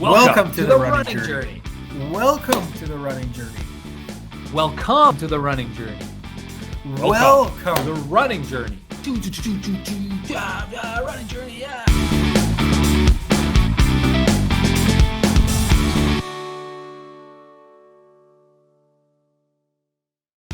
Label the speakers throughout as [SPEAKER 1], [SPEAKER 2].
[SPEAKER 1] Welcome to the running journey. Welcome to the running journey.
[SPEAKER 2] Welcome to the running journey.
[SPEAKER 1] Welcome
[SPEAKER 2] to the running journey. Running journey, yeah.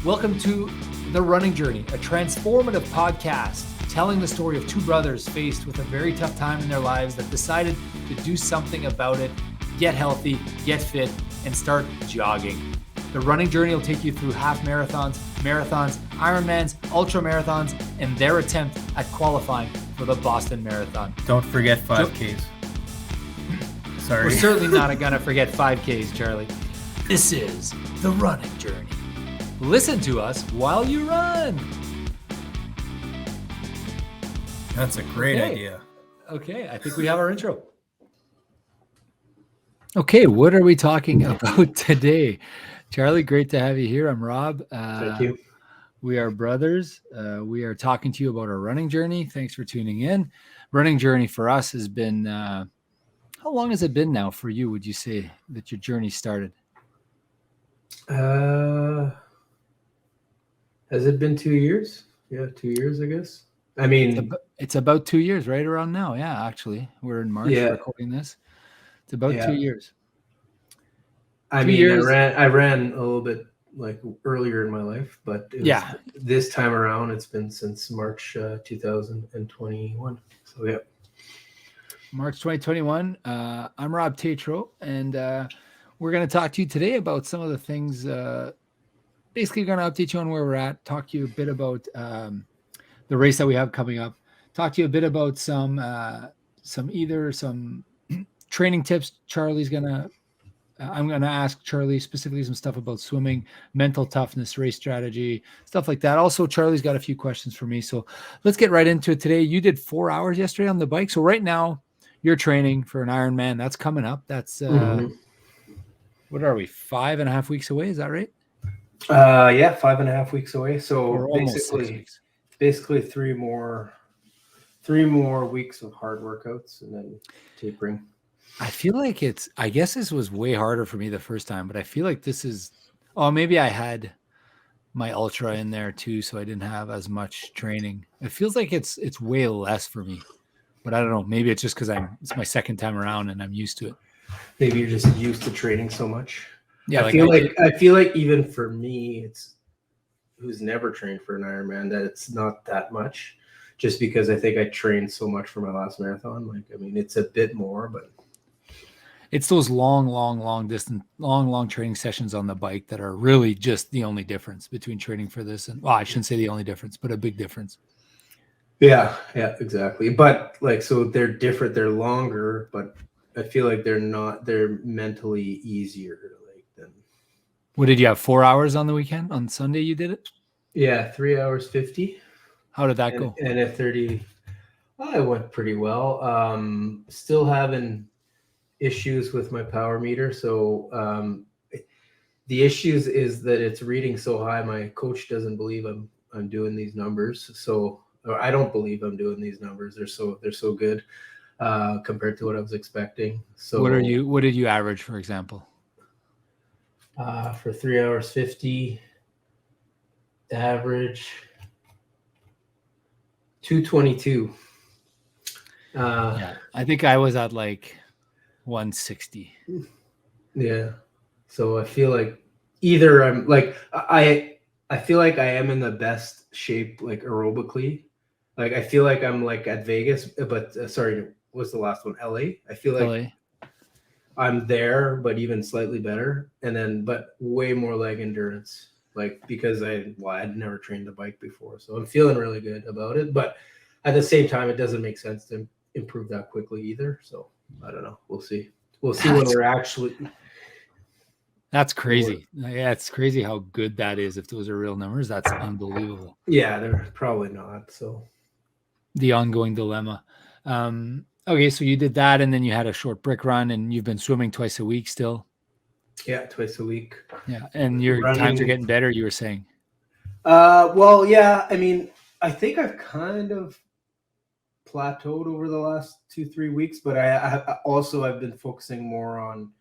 [SPEAKER 2] Welcome to The Running Journey, a transformative podcast telling the story of two brothers faced with a very tough time in their lives that decided to do something about it, get healthy, get fit, and start jogging. The Running Journey will take you through half marathons, Ironmans, ultra marathons, and their attempt at qualifying for the Boston Marathon.
[SPEAKER 1] Don't forget 5Ks. Sorry.
[SPEAKER 2] We're certainly not going to forget 5Ks, Charlie. This is The Running Journey. Listen to us while you run.
[SPEAKER 1] That's a great idea.
[SPEAKER 2] Okay, I think we have our intro. Okay, what are we talking about today? Charlie, great to have you here. I'm Rob.
[SPEAKER 3] Thank you.
[SPEAKER 2] We are brothers. We are talking to you about our running journey. Thanks for tuning in. Running journey for us has been, how long has it been now for you, would you say, that your journey started?
[SPEAKER 3] Has it been 2 years? Yeah, 2 years, I guess. I mean,
[SPEAKER 2] it's about 2 years, right around now. Yeah, actually, we're in March recording this. It's about 2 years.
[SPEAKER 3] I ran a little bit like earlier in my life, but this time around, it's been since March 2021. So yeah.
[SPEAKER 2] March 2021. I'm Rob Tatro, and we're going to talk to you today about some of the things. Basically, going to update you on where we're at. Talk to you a bit about the race that we have coming up. Talk to you a bit about some training tips. I'm going to ask Charlie specifically some stuff about swimming, mental toughness, race strategy, stuff like that. Also, Charlie's got a few questions for me. So let's get right into it today. You did 4 hours yesterday on the bike. So right now you're training for an Ironman. That's coming up. That's, what are we, 5.5 weeks away? Is that right?
[SPEAKER 3] 5.5 weeks away. So basically 3 more weeks of hard workouts and then tapering.
[SPEAKER 2] I feel like I guess this was way harder for me the first time, but I feel like this is, maybe I had my ultra in there too, so I didn't have as much training. It feels like it's way less for me, but I don't know. Maybe it's just because it's my second time around and I'm used to it.
[SPEAKER 3] Maybe you're just used to training so much.
[SPEAKER 2] Yeah,
[SPEAKER 3] I feel like even for me, it's who's never trained for an Ironman, that it's not that much, just because I think I trained so much for my last marathon. Like, I mean, it's a bit more, but
[SPEAKER 2] it's those long distance, long training sessions on the bike that are really just the only difference between training for this and, I shouldn't say the only difference, but a big difference.
[SPEAKER 3] Yeah, exactly. But like, so they're different, they're longer, but I feel like they're mentally easier.
[SPEAKER 2] What did you have? 4 hours on the weekend? On Sunday you did it?
[SPEAKER 3] Yeah, 3 hours 50.
[SPEAKER 2] How did that go?
[SPEAKER 3] And at 30, it went pretty well. Still having issues with my power meter. So the issues is that it's reading so high. My coach doesn't believe I'm doing these numbers. So, or I don't believe I'm doing these numbers. They're so good compared to what I was expecting. So
[SPEAKER 2] what did you average, for example?
[SPEAKER 3] For 3 hours 50, average 222.
[SPEAKER 2] I think I was at like 160.
[SPEAKER 3] Yeah. So I feel like either I'm like I feel like I am in the best shape, like aerobically. Like I feel like I'm like at Vegas, but sorry, what's the last one? LA. I feel like
[SPEAKER 2] LA.
[SPEAKER 3] I'm there, but even slightly better. And then, but way more leg endurance, like because I'd never trained the bike before. So I'm feeling really good about it. But at the same time, it doesn't make sense to improve that quickly either. So I don't know. We'll see. We'll see when we're actually.
[SPEAKER 2] That's crazy. Yeah, it's crazy how good that is. If those are real numbers, that's unbelievable.
[SPEAKER 3] Yeah, they're probably not. So
[SPEAKER 2] the ongoing dilemma. Okay, so you did that, and then you had a short brick run, and you've been swimming twice a week still.
[SPEAKER 3] Yeah, twice a week.
[SPEAKER 2] Yeah, and your times are getting better, you were saying.
[SPEAKER 3] Well, yeah. I mean, I think I've kind of plateaued over the last 2-3 weeks, but I've been focusing more on,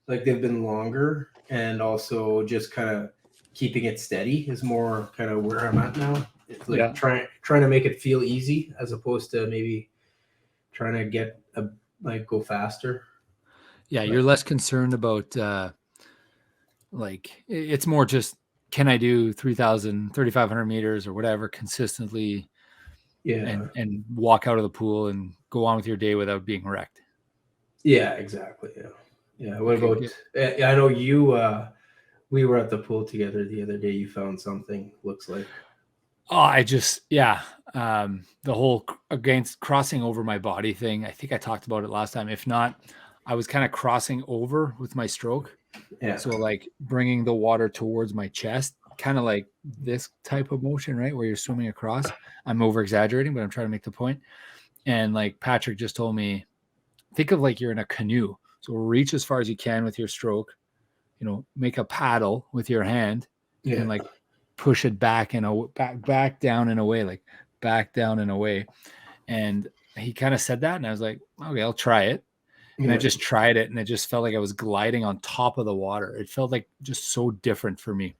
[SPEAKER 3] like, they've been longer, and also just kind of keeping it steady is more kind of where I'm at now. It's like trying to make it feel easy as opposed to maybe trying to get go faster.
[SPEAKER 2] Yeah, you're less concerned about like, it's more just, can I do 3,000, 3,500 meters or whatever consistently, and walk out of the pool and go on with your day without being wrecked.
[SPEAKER 3] Yeah, exactly. Yeah. What about? I know you. We were at the pool together the other day. You found something. Looks like.
[SPEAKER 2] Oh, I just the whole against crossing over my body thing. I think I talked about it last time. If not, I was kind of crossing over with my stroke.
[SPEAKER 3] Yeah.
[SPEAKER 2] So like bringing the water towards my chest, kind of like this type of motion, right? Where you're swimming across. I'm over exaggerating, but I'm trying to make the point. And like Patrick just told me, think of like you're in a canoe. So reach as far as you can with your stroke, make a paddle with your hand and like push it back back down and away, like back down and away. And he kind of said that. And I was like, okay, I'll try it. And I just tried it, and it just felt like I was gliding on top of the water. It felt like just so different for me.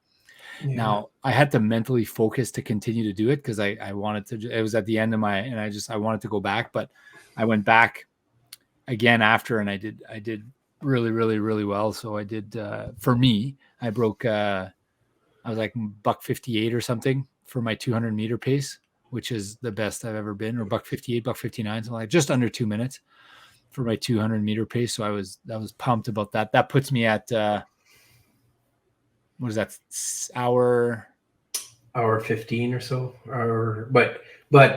[SPEAKER 2] Yeah. Now I had to mentally focus to continue to do it because I wanted to. It was at the end of I wanted to go back, but I went back again after, and I did really, really, really well. So I did. For me, I broke. I was like $1:58 or something for my 200 meter pace, which is the best I've ever been, or $1:58, $1:59, something like just under 2 minutes for my 200 meter pace. So I was pumped about that. That puts me at, what is that? Hour
[SPEAKER 3] 15 or so, but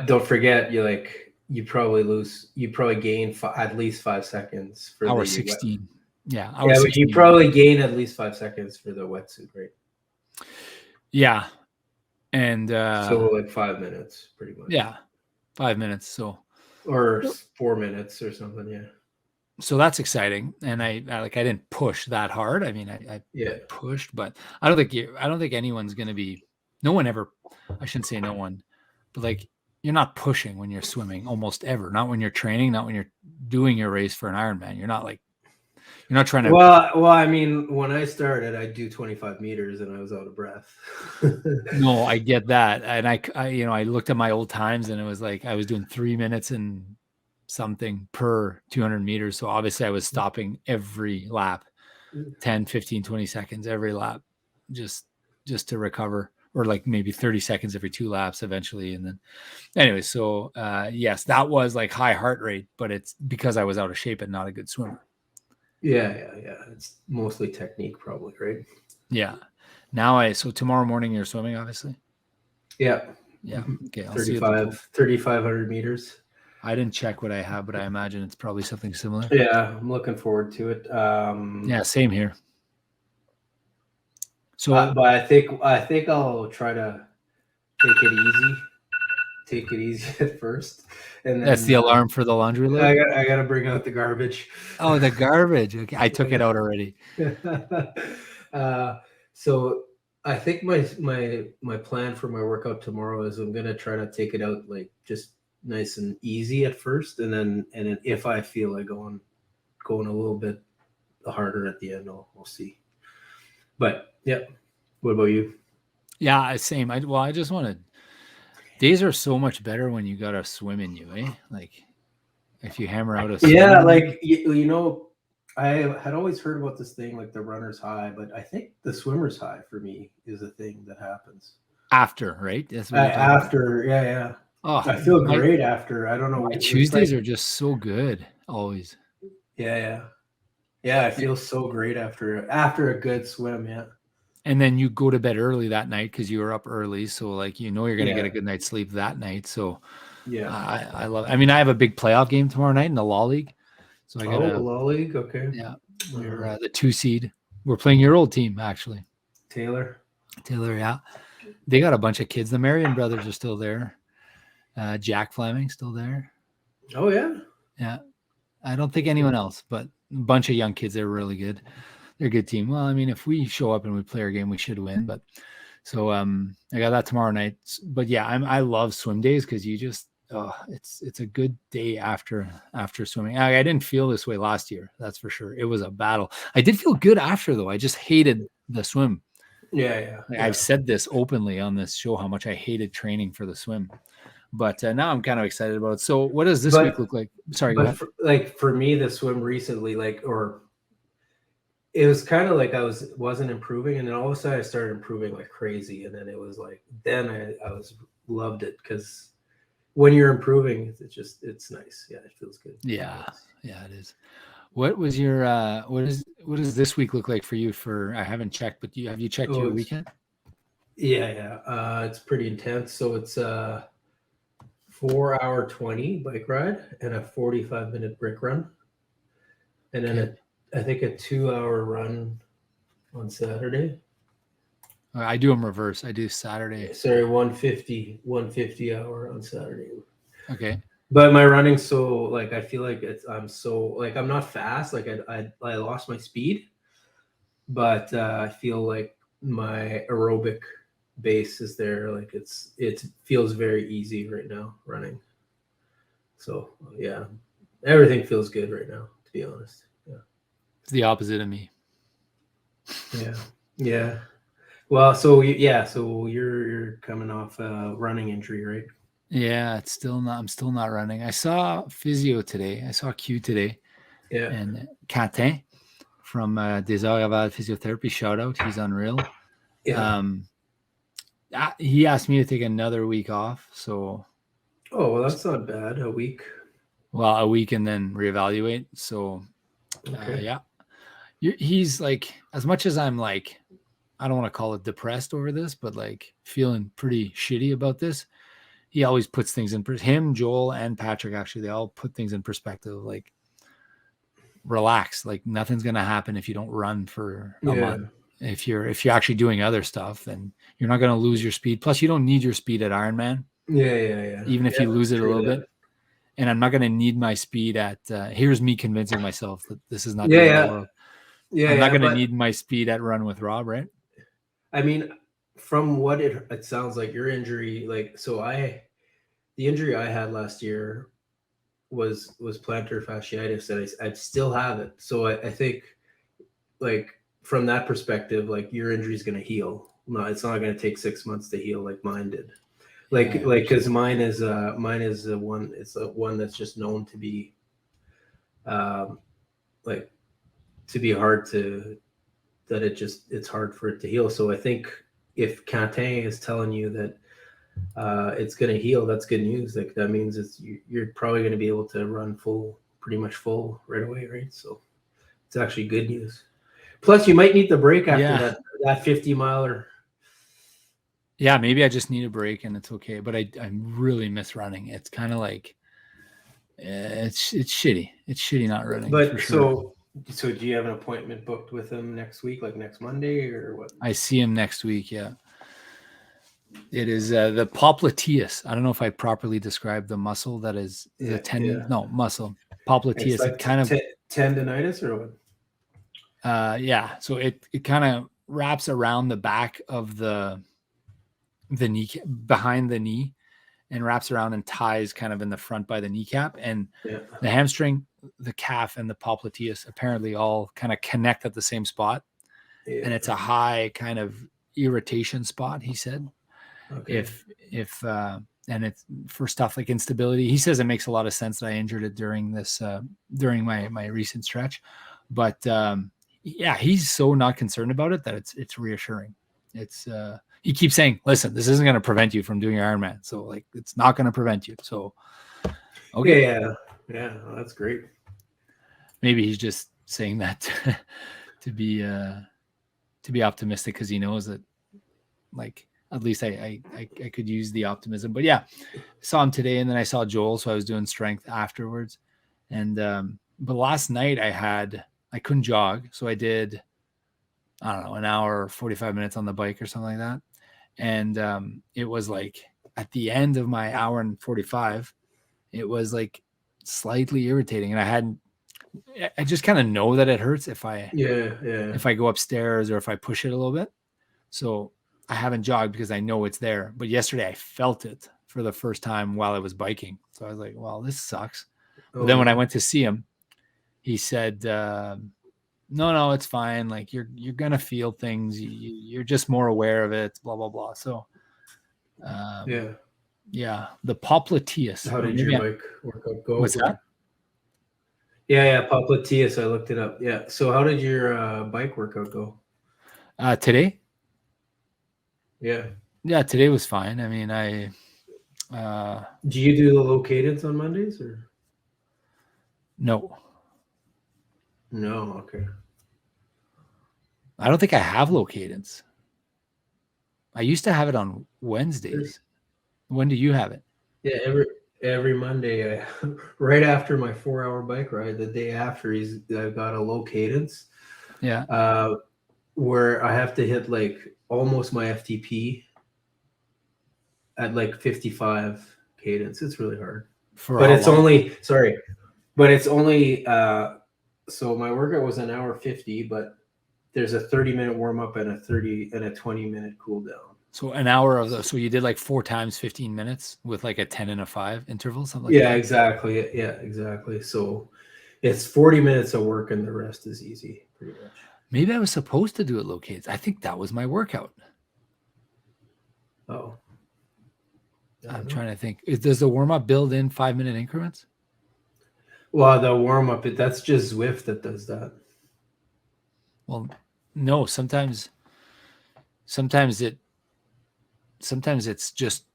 [SPEAKER 3] don't forget, you probably gain at least 5 seconds for
[SPEAKER 2] hour 16. Yeah.
[SPEAKER 3] But you probably gain at least 5 seconds for the wetsuit, right?
[SPEAKER 2] Yeah. And,
[SPEAKER 3] so like 5 minutes pretty much.
[SPEAKER 2] Yeah. 5 minutes. So,
[SPEAKER 3] or 4 minutes or something. Yeah.
[SPEAKER 2] So that's exciting. And I didn't push that hard. I mean, I pushed, but I don't think anyone's going to be, no one ever, I shouldn't say no one, but like, you're not pushing when you're swimming almost ever. Not when you're training, not when you're doing your race for an Ironman. You're not trying to.
[SPEAKER 3] Well, I mean, when I started, I'd do 25 meters and I was out of breath.
[SPEAKER 2] No, I get that. And I looked at my old times, and it was like, I was doing 3 minutes and something per 200 meters. So obviously I was stopping every lap, 10, 15, 20 seconds every lap, just to recover, or like maybe 30 seconds every 2 laps eventually. And then anyway, so yes, that was like high heart rate, but it's because I was out of shape and not a good swimmer.
[SPEAKER 3] Yeah. It's mostly technique probably, right?
[SPEAKER 2] Yeah. Now so tomorrow morning you're swimming, obviously?
[SPEAKER 3] Yeah.
[SPEAKER 2] Okay.
[SPEAKER 3] 3,500 meters.
[SPEAKER 2] I didn't check what I have, but I imagine it's probably something similar.
[SPEAKER 3] Yeah, I'm looking forward to it.
[SPEAKER 2] Yeah, same here. So,
[SPEAKER 3] but I think I'll try to take it easy at first, and then,
[SPEAKER 2] that's the alarm for the laundry load.
[SPEAKER 3] I got to bring out the garbage.
[SPEAKER 2] Oh, the garbage. Okay, I took it out already.
[SPEAKER 3] So I think my plan for my workout tomorrow is I'm gonna try to take it out like just nice and easy at first, and then if I feel like going a little bit harder at the end, we'll see. But yeah, what about you?
[SPEAKER 2] Yeah, same. I just wanted, days are so much better when you got a swim in you, eh? Like if you hammer out a swim.
[SPEAKER 3] Yeah, like I had always heard about this thing like the runner's high, but I think the swimmer's high for me is a thing that happens
[SPEAKER 2] after, right? That's what
[SPEAKER 3] after. Yeah. Oh, I feel great after. I don't know.
[SPEAKER 2] My Tuesdays are just so good always.
[SPEAKER 3] Yeah. I feel so great after a good swim. Yeah.
[SPEAKER 2] And then you go to bed early that night because you were up early, so like you're gonna get a good night's sleep that night. So yeah, I love. I mean, I have a big playoff game tomorrow night in the Law League. So I got
[SPEAKER 3] the Law League. Okay.
[SPEAKER 2] Yeah, we're the 2 seed. We're playing your old team actually.
[SPEAKER 3] Taylor.
[SPEAKER 2] Yeah, they got a bunch of kids. The Marion brothers are still there. Jack Fleming still there.
[SPEAKER 3] Oh yeah.
[SPEAKER 2] Yeah. I don't think anyone else, but a bunch of young kids. They're really good. They're a good team. Well, I mean, if we show up and we play our game, we should win. But so I got that tomorrow night. But yeah, I love swim days because you just it's a good day after swimming. I didn't feel this way last year, that's for sure. It was a battle. I did feel good after though. I just hated the swim.
[SPEAKER 3] Yeah.
[SPEAKER 2] I've said this openly on this show how much I hated training for the swim, but now I'm kind of excited about it. So what does this week look like? Sorry, go ahead.
[SPEAKER 3] For me, the swim recently, it was kind of like I wasn't improving, and then all of a sudden I started improving like crazy, and then it was like I loved it, because when you're improving, it's nice. Yeah, it feels good.
[SPEAKER 2] Yeah, it is. What was your what does this week look like for you? I haven't checked, but have you checked your weekend?
[SPEAKER 3] Yeah. It's pretty intense. So it's 4-hour 20 bike ride and a 45-minute brick run, and then I think a 2-hour run on Saturday.
[SPEAKER 2] I do them reverse. I do Saturday.
[SPEAKER 3] Sorry, 150 hour on Saturday.
[SPEAKER 2] Okay.
[SPEAKER 3] But my running, so like I feel like I'm so like I'm not fast. Like I lost my speed, but I feel like my aerobic base is there. Like it feels very easy right now running. So yeah, everything feels good right now, to be honest. Yeah,
[SPEAKER 2] it's the opposite of me.
[SPEAKER 3] Yeah. Well, so you're coming off a running injury, right?
[SPEAKER 2] Yeah, I'm still not running. I saw physio today. I saw Q today.
[SPEAKER 3] Yeah.
[SPEAKER 2] And Quentin from Des Arts Physiotherapy, shout out. He's unreal.
[SPEAKER 3] Yeah.
[SPEAKER 2] He asked me to take another week off. So.
[SPEAKER 3] Oh, well, that's not bad. A week.
[SPEAKER 2] Well, a week and then reevaluate. So, yeah. He's like, as much as I'm like, I don't want to call it depressed over this, but like feeling pretty shitty about this. He always puts things in him, Joel, and Patrick, actually, they all put things in perspective. Like, relax. Like, nothing's going to happen if you don't run for a month. If you're actually doing other stuff, then you're not going to lose your speed. Plus, you don't need your speed at Ironman.
[SPEAKER 3] Yeah.
[SPEAKER 2] Even if you lose it a little bit. And I'm not going to need my speed at, here's me convincing myself that this is not the end of the world. I'm not going to need my speed at Run with Rob, right?
[SPEAKER 3] I mean, from what it sounds like, your injury, like, the injury I had last year was plantar fasciitis, and I still have it. So I think, like, from that perspective, like, your injury is going to heal. No, it's not going to take 6 months to heal like mine did. Because mine is the one. It's the one that's just known to be, to be hard to. That it's hard for it to heal. So I think if Quentin is telling you that it's going to heal, that's good news. Like, that means you're probably going to be able to run pretty much full right away, right? So it's actually good news. Plus, you might need the break after that 50 miler.
[SPEAKER 2] Yeah, maybe I just need a break and it's okay. But I really miss running. It's kind of like it's shitty. It's shitty not running.
[SPEAKER 3] But
[SPEAKER 2] for sure.
[SPEAKER 3] So do you have an appointment booked with him next week, like next Monday, or what?
[SPEAKER 2] I see him next week. Yeah. It is the popliteus. I don't know if I properly described the muscle that is the tendon. Yeah. No, muscle. Popliteus.
[SPEAKER 3] Like
[SPEAKER 2] it kind of
[SPEAKER 3] tendonitis or what?
[SPEAKER 2] Yeah. So it kind of wraps around the back of the knee, behind the knee, and wraps around and ties kind of in the front by the kneecap, and the hamstring, the calf, and the popliteus apparently all kind of connect at the same spot. And it's a high kind of irritation spot, he said. Okay. If and it's for stuff like instability. He says it makes a lot of sense that I injured it during this during my recent stretch. But yeah, he's so not concerned about it that it's reassuring. It's he keeps saying, listen, this isn't going to prevent you from doing your Ironman. So like, it's not going to prevent you. So, okay.
[SPEAKER 3] Yeah. Well, that's great.
[SPEAKER 2] Maybe he's just saying that to be optimistic, because he knows that, like, at least I could use the optimism. But yeah, I saw him today, and then I saw Joel. So I was doing strength afterwards. And, but last night I couldn't jog. So I did, I don't know, an hour or 45 minutes on the bike or something like that. And it was like at the end of my hour and 45, it was like slightly irritating. And I just kind of know that it hurts if I go upstairs or if I push it a little bit. So I haven't jogged because I know it's there. But yesterday I felt it for the first time while I was biking. So I was like, well, this sucks. But
[SPEAKER 3] Oh,
[SPEAKER 2] then when I went to see him, he said, no, it's fine. Like you're going to feel things. You're just more aware of it, blah, blah, blah. So yeah, the popliteus.
[SPEAKER 3] How did your bike workout go?
[SPEAKER 2] What's that?
[SPEAKER 3] Yeah, popliteus. I looked it up. Yeah. So how did your bike workout go?
[SPEAKER 2] Today?
[SPEAKER 3] Yeah.
[SPEAKER 2] Yeah, today was fine. I mean,
[SPEAKER 3] do you do the low cadence on Mondays or?
[SPEAKER 2] No.
[SPEAKER 3] No. Okay.
[SPEAKER 2] I don't think I have low cadence. I used to have it on Wednesdays. When do you have it?
[SPEAKER 3] Yeah, every Monday, right after my 4-hour bike ride, the day after, I've got a low cadence.
[SPEAKER 2] Yeah.
[SPEAKER 3] Where I have to hit like almost my FTP at like 55 cadence. It's really hard. But it's only so my workout was an hour 50, but there's a 30-minute warm up and a 20-minute cool down.
[SPEAKER 2] So an hour of those. So you did like 4 times 15 minutes with like a 10 and a 5 interval, something like that?
[SPEAKER 3] Yeah, exactly. Yeah, exactly. So it's 40 minutes of work and the rest is easy, pretty much.
[SPEAKER 2] Maybe I was supposed to do it low cadence. I think that was my workout.
[SPEAKER 3] Oh.
[SPEAKER 2] I'm trying to think. Does the warm-up build in 5-minute increments?
[SPEAKER 3] Well, the warm-up, that's just Zwift that does that.
[SPEAKER 2] Well, no, sometimes it's just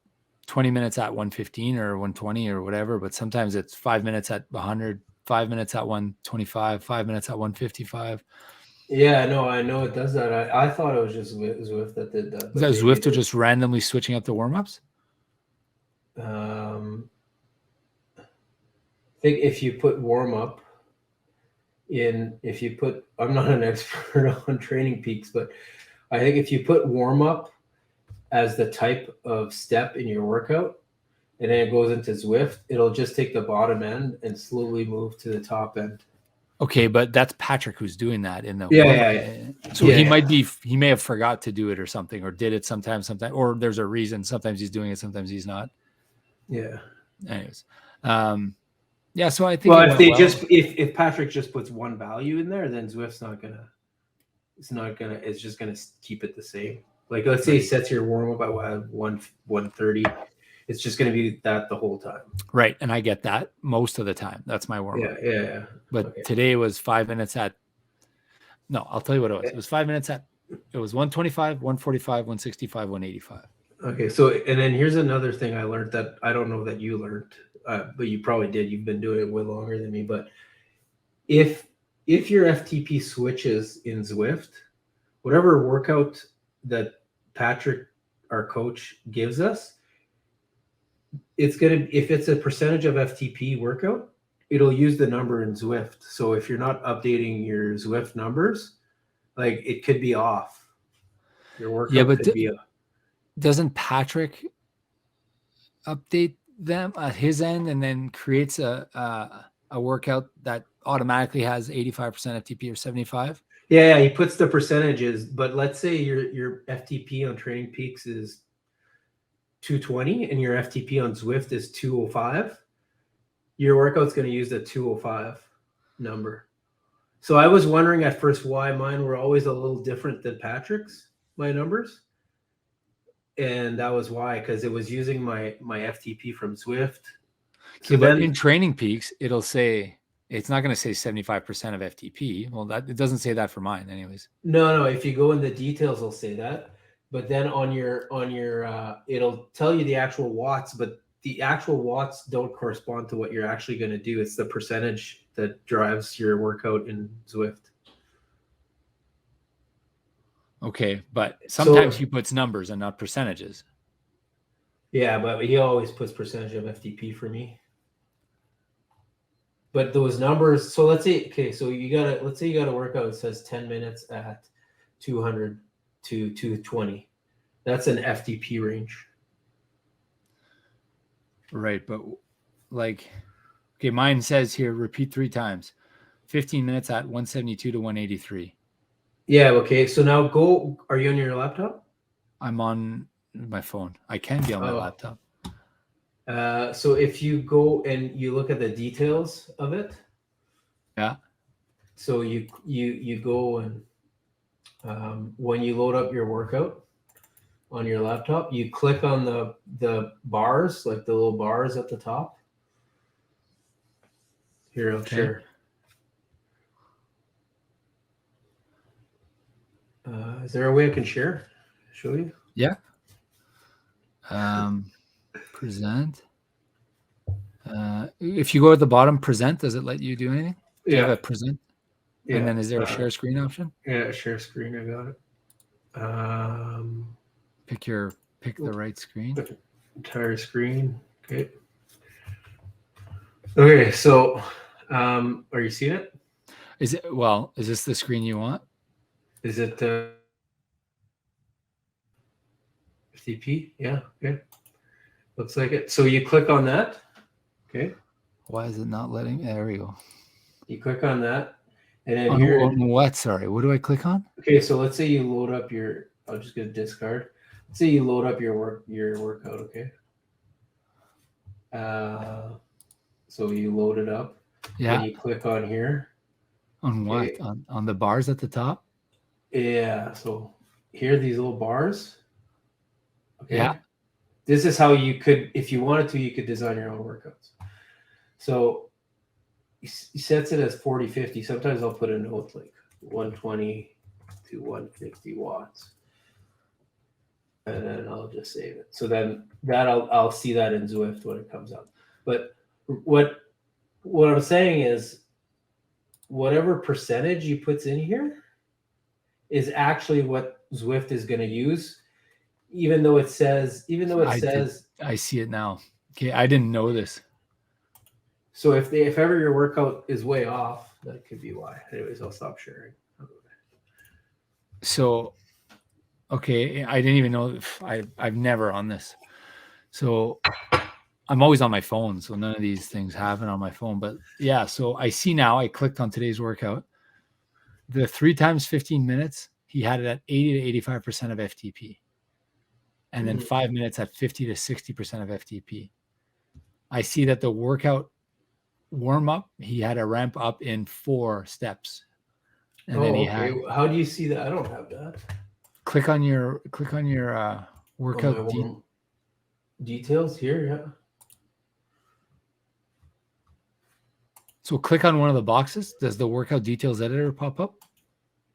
[SPEAKER 2] 20 minutes at 115 or 120 or whatever, but sometimes it's 5 minutes at 100, 5 minutes at 125, 5 minutes at 155.
[SPEAKER 3] Yeah, no, I know it does that. I thought it was just Zwift that did that.
[SPEAKER 2] Is that Zwift or just randomly switching up the warm-ups?
[SPEAKER 3] I think if you put warm-up I'm not an expert on Training Peaks, but I think if you put warm-up as the type of step in your workout, and then it goes into Zwift, it'll just take the bottom end and slowly move to the top end.
[SPEAKER 2] Okay, but that's Patrick who's doing that in the So he may have forgot to do it or something, or did it sometimes, or there's a reason. Sometimes he's doing it, sometimes he's not.
[SPEAKER 3] Yeah.
[SPEAKER 2] Anyways, yeah. So I think.
[SPEAKER 3] Well, if Patrick just puts one value in there, then Zwift's it's just gonna keep it the same. Like let's say he sets your warm up at 130. It's just going to be that the whole time.
[SPEAKER 2] Right. And I get that most of the time. That's my warm up.
[SPEAKER 3] Yeah.
[SPEAKER 2] But today was 5 minutes at, no, I'll tell you what it was. It was 5 minutes at, it was 125, 145, 165, 185.
[SPEAKER 3] Okay. So, and then here's another thing I learned that I don't know that you learned, but you probably did. You've been doing it way longer than me. But if your FTP switches in Zwift, whatever workout that Patrick, our coach, gives us, if it's a percentage of FTP workout, it'll use the number in Zwift. So if you're not updating your Zwift numbers, like it could be off. Your workout could be off.
[SPEAKER 2] Doesn't Patrick update them at his end and then creates a workout that automatically has 85% FTP or 75?
[SPEAKER 3] Yeah, he puts the percentages, but let's say your FTP on Training Peaks is 220 and your FTP on Zwift is 205. Your workout's going to use the 205 number. So I was wondering at first why mine were always a little different than Patrick's, my numbers. And that was why, because it was using my FTP from Zwift.
[SPEAKER 2] So then in Training Peaks, it'll say, it's not going to say 75% of FTP. Well, it doesn't say that for mine anyways.
[SPEAKER 3] No. If you go in the details, it'll say that. But then on your it'll tell you the actual watts, but the actual watts don't correspond to what you're actually going to do. It's the percentage that drives your workout in Zwift.
[SPEAKER 2] Okay, but sometimes he puts numbers and not percentages.
[SPEAKER 3] Yeah, but he always puts percentage of FTP for me. But those numbers, so let's say you got a workout that says 10 minutes at 200 to 220. That's an FTP range. Right,
[SPEAKER 2] but mine says here, repeat 3 times. 15 minutes at 172 to 183.
[SPEAKER 3] Yeah, okay. So now are you on your laptop?
[SPEAKER 2] I'm on my phone. I can be on my laptop.
[SPEAKER 3] So if you go and you look at the details of it,
[SPEAKER 2] Yeah.
[SPEAKER 3] so you go and when you load up your workout on your laptop, you click on the bars, like the little bars at the top. Here, I'll share. Is there a way I can share? Show you?
[SPEAKER 2] Yeah. Present. If you go at the bottom, present, does it let you do anything? Do you have a present?
[SPEAKER 3] Yeah.
[SPEAKER 2] And then is there a share screen option?
[SPEAKER 3] Yeah, share screen. I got it.
[SPEAKER 2] Pick the right screen.
[SPEAKER 3] Entire screen. Okay. Okay. So, are you seeing it?
[SPEAKER 2] Is this the screen you want?
[SPEAKER 3] Is it FTP? Yeah. Okay. Looks like it. So you click on that. Okay.
[SPEAKER 2] Why is it not letting? There we go.
[SPEAKER 3] You click on that, and then
[SPEAKER 2] on what? Sorry, what do I click on?
[SPEAKER 3] Okay, so let's say you load up your. I'll just get a discard. Let's say you load up your workout. Okay. So you load it up.
[SPEAKER 2] Yeah.
[SPEAKER 3] And you click on here.
[SPEAKER 2] On what? On the bars at the top?
[SPEAKER 3] Yeah. So here are these little bars. Okay.
[SPEAKER 2] Yeah.
[SPEAKER 3] This is how you could, if you wanted to, you could design your own workouts. So he sets it as 40-50. Sometimes I'll put a note like 120 to 150 watts. And then I'll just save it. So then that I'll see that in Zwift when it comes up. But what I'm saying is whatever percentage you puts in here is actually what Zwift is going to use, even though it says
[SPEAKER 2] I see it now. Okay, I didn't know this.
[SPEAKER 3] So if ever your workout is way off, that could be why. Anyways, I'll stop sharing.
[SPEAKER 2] So, okay, I didn't even know. I've never on this. So I'm always on my phone, so none of these things happen on my phone. But yeah, so I see now. I clicked on today's workout. The 3 times 15 minutes, he had it at 80 to 85% of FTP, and then 5 minutes at 50 to 60% of FTP. I see that the workout warm up, he had a ramp up in 4 steps, and then he had.
[SPEAKER 3] How do you see that? I don't have that.
[SPEAKER 2] Click on your workout
[SPEAKER 3] details here. Yeah.
[SPEAKER 2] So click on one of the boxes. Does the workout details editor pop up?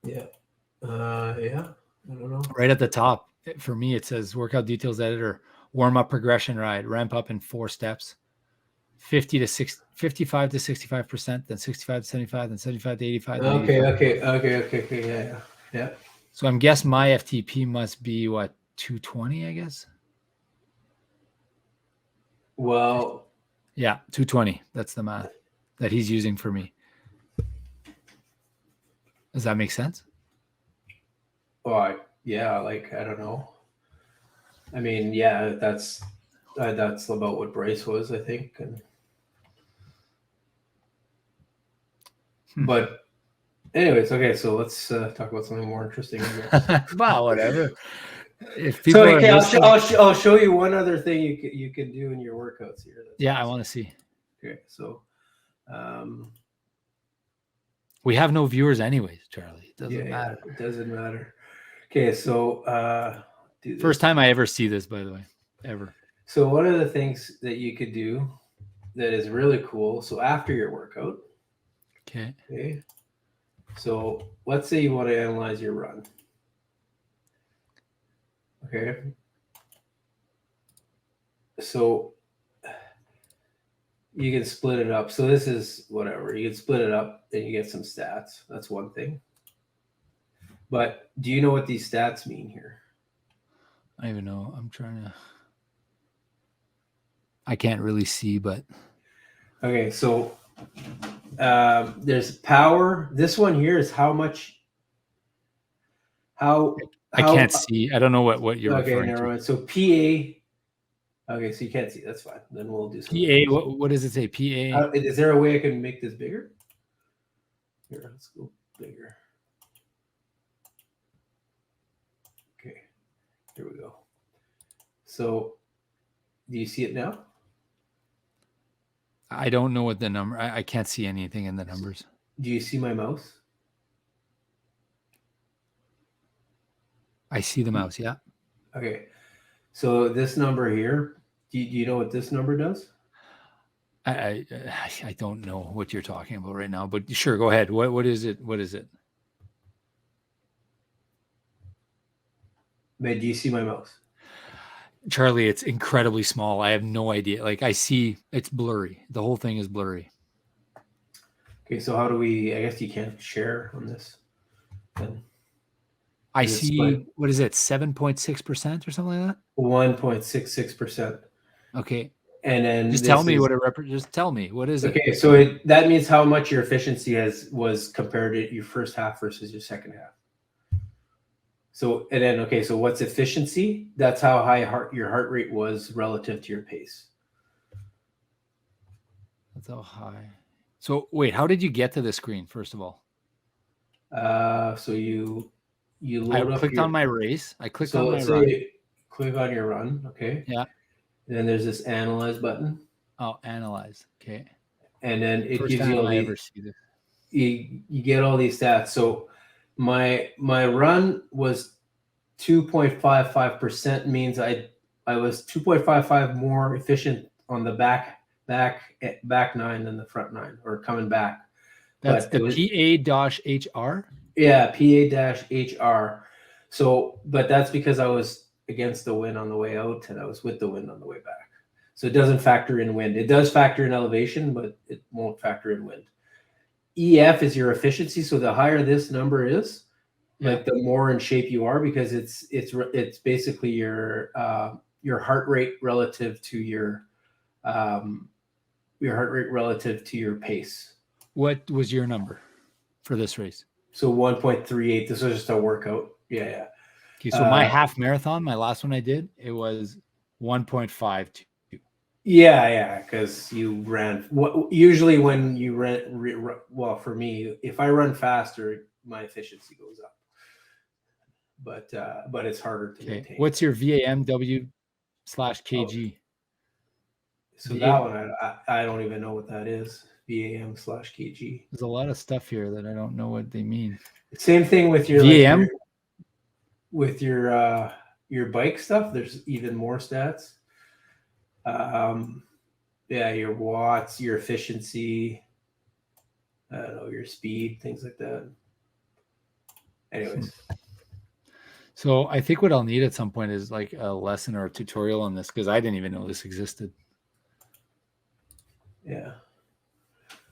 [SPEAKER 3] Yeah. Yeah. I don't know.
[SPEAKER 2] Right at the top. For me, it says workout details editor, warm up progression ride, ramp up in 4 steps, 55 to 65%, then 65 to 75, then 75 to 85.
[SPEAKER 3] Okay. Yeah.
[SPEAKER 2] So I'm guessing my FTP must be what, 220, I guess?
[SPEAKER 3] Well,
[SPEAKER 2] yeah, 220. That's the math that he's using for me. Does that make sense?
[SPEAKER 3] Oh, yeah. Like, I don't know. I mean, yeah, that's about what Bryce was, I think. But anyways, okay. So let's talk about something more interesting.
[SPEAKER 2] Wow, whatever. If people
[SPEAKER 3] I'll show you one other thing you can do in your workouts here.
[SPEAKER 2] Yeah, I want to see.
[SPEAKER 3] Okay, so
[SPEAKER 2] we have no viewers anyways, Charlie. It doesn't matter.
[SPEAKER 3] It doesn't matter. Okay, so
[SPEAKER 2] first time I ever see this, by the way, ever.
[SPEAKER 3] So one of the things that you could do that is really cool. So after your workout. Okay. So let's say you want to analyze your run. Okay. So you can split it up. So this is whatever. You can split it up and you get some stats. That's one thing. But do you know what these stats mean here?
[SPEAKER 2] I don't even know. I'm trying to. I can't really see, but.
[SPEAKER 3] Okay, so there's power. This one here is how much. How
[SPEAKER 2] I can't see. I don't know what you're referring to.
[SPEAKER 3] Mind. So PA. Okay, so you can't see. That's fine. Then we'll do something.
[SPEAKER 2] PA. What does it say? PA.
[SPEAKER 3] Is there a way I can make this bigger? Here, let's go bigger. Okay, here we go. So, do you see it now?
[SPEAKER 2] I don't know what the number. I can't see anything in the numbers.
[SPEAKER 3] Do you see my mouse?
[SPEAKER 2] I see the mouse. Yeah.
[SPEAKER 3] Okay. So this number here, do you know what this number does?
[SPEAKER 2] I don't know what you're talking about right now, but sure, go ahead. What is it? What is it?
[SPEAKER 3] Man, do you see my mouse?
[SPEAKER 2] Charlie, it's incredibly small. I have no idea. Like I see it's blurry. The whole thing is blurry.
[SPEAKER 3] Okay, so how do we, I guess you can't share on this. Then.
[SPEAKER 2] I see, what is it, 7.6% or something like that?
[SPEAKER 3] 1.66%.
[SPEAKER 2] Okay.
[SPEAKER 3] And then
[SPEAKER 2] just tell me what it just tell me, what is it?
[SPEAKER 3] Okay, so that means how much your efficiency was compared to your first half versus your second half. So, and then, okay, so what's efficiency? That's how high your heart rate was relative to your pace.
[SPEAKER 2] That's how high. So wait, how did you get to the screen, first of all?
[SPEAKER 3] So you load
[SPEAKER 2] up. I clicked on my race. I clicked on my
[SPEAKER 3] so
[SPEAKER 2] run.
[SPEAKER 3] You click on your run, okay?
[SPEAKER 2] Yeah.
[SPEAKER 3] And then there's this analyze button.
[SPEAKER 2] Oh, analyze. Okay.
[SPEAKER 3] And then it
[SPEAKER 2] First
[SPEAKER 3] gives you all
[SPEAKER 2] these.
[SPEAKER 3] You get all these stats. So my run was 2.55%, means I was 2.55 more efficient on the back 9 than the front 9, or coming back.
[SPEAKER 2] That's the PA-HR?
[SPEAKER 3] Yeah, PA-HR. So, but that's because I was against the wind on the way out and I was with the wind on the way back. So it doesn't factor in wind. It does factor in elevation, but it won't factor in wind. EF is your efficiency. So the higher this number is, like the more in shape you are, because it's basically your heart rate relative to your pace.
[SPEAKER 2] What was your number for this race?
[SPEAKER 3] So 1.38. This was just a workout. Yeah.
[SPEAKER 2] Okay, so my half marathon, my last one I did, it was 1.52.
[SPEAKER 3] Yeah, because you ran. Usually when you run, well, for me, if I run faster, my efficiency goes up. But it's harder to maintain.
[SPEAKER 2] What's your VAMW/kg?
[SPEAKER 3] So that one, I don't even know what that is. VAM/kg.
[SPEAKER 2] There's a lot of stuff here that I don't know what they mean.
[SPEAKER 3] Same thing with your
[SPEAKER 2] VAM.
[SPEAKER 3] With your bike stuff, there's even more stats. Your watts, your efficiency, I don't know, your speed, things like that. Anyways.
[SPEAKER 2] So I think what I'll need at some point is like a lesson or a tutorial on this, because I didn't even know this existed.
[SPEAKER 3] Yeah.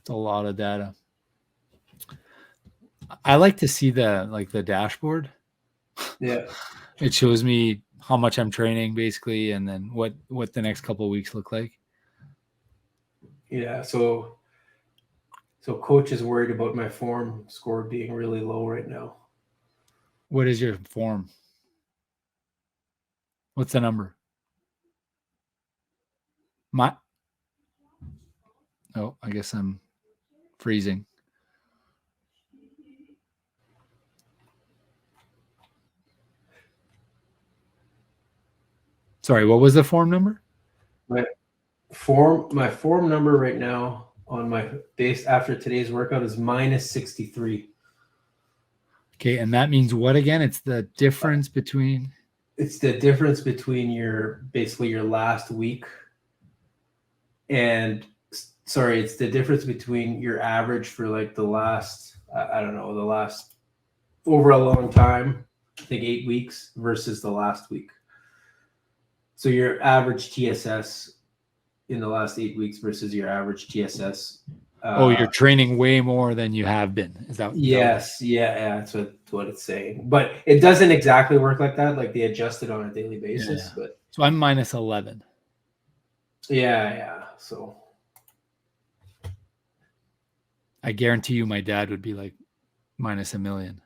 [SPEAKER 2] It's a lot of data. I like to see the dashboard.
[SPEAKER 3] Yeah.
[SPEAKER 2] It shows me how much I'm training basically, and then what the next couple of weeks look like.
[SPEAKER 3] Yeah. So coach is worried about my form score being really low right now.
[SPEAKER 2] What is your form? What's the number? Oh, I guess I'm freezing. Sorry, what was the form number?
[SPEAKER 3] My form number right now on my base after today's workout is -63.
[SPEAKER 2] Okay, and that means what again? It's the difference between.
[SPEAKER 3] It's the difference between your last week and it's the difference between your average for like the last, the last over a long time, I think 8 weeks versus the last week. So your average TSS in the last 8 weeks versus your average TSS.
[SPEAKER 2] You're training way more than you have been. Is that?
[SPEAKER 3] Yes. Yeah. That's what it's saying. But it doesn't exactly work like that. Like they adjust it on a daily basis. Yeah. But
[SPEAKER 2] so I'm -11.
[SPEAKER 3] Yeah. So
[SPEAKER 2] I guarantee you my dad would be like -1,000,000.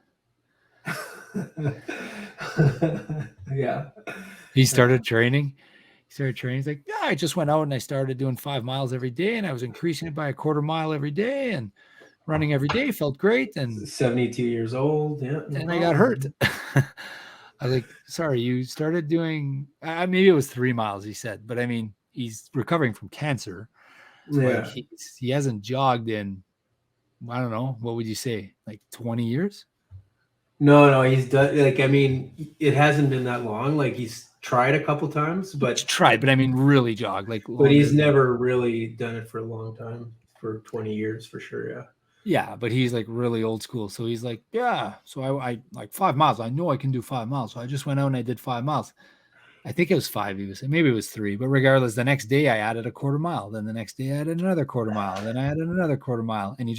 [SPEAKER 3] Yeah.
[SPEAKER 2] He started training. He's like, yeah, I just went out and I started doing 5 miles every day, and I was increasing it by a quarter mile every day and running every day. Felt great. And
[SPEAKER 3] 72 years old. Yeah.
[SPEAKER 2] And I got hurt. I was like, sorry, you started doing, maybe it was 3 miles, he said, but I mean, he's recovering from cancer. Like he hasn't jogged in, I don't know, what would you say, like 20 years?
[SPEAKER 3] No, he's done. Like, I mean, it hasn't been that long. Like, he's tried a couple times,
[SPEAKER 2] He's
[SPEAKER 3] but
[SPEAKER 2] tried, but I mean, really jogged, like
[SPEAKER 3] but he's
[SPEAKER 2] longer.
[SPEAKER 3] never really done it for a long time, for 20 years for sure. Yeah.
[SPEAKER 2] Yeah, but he's like really old school. So he's like, yeah. So I like 5 miles. I know I can do 5 miles. So I just went out and I did 5 miles. I think it was 5. He was saying, maybe it was 3. But regardless, the next day I added a quarter mile. Then the next day I added another quarter mile. Then I added another quarter mile. And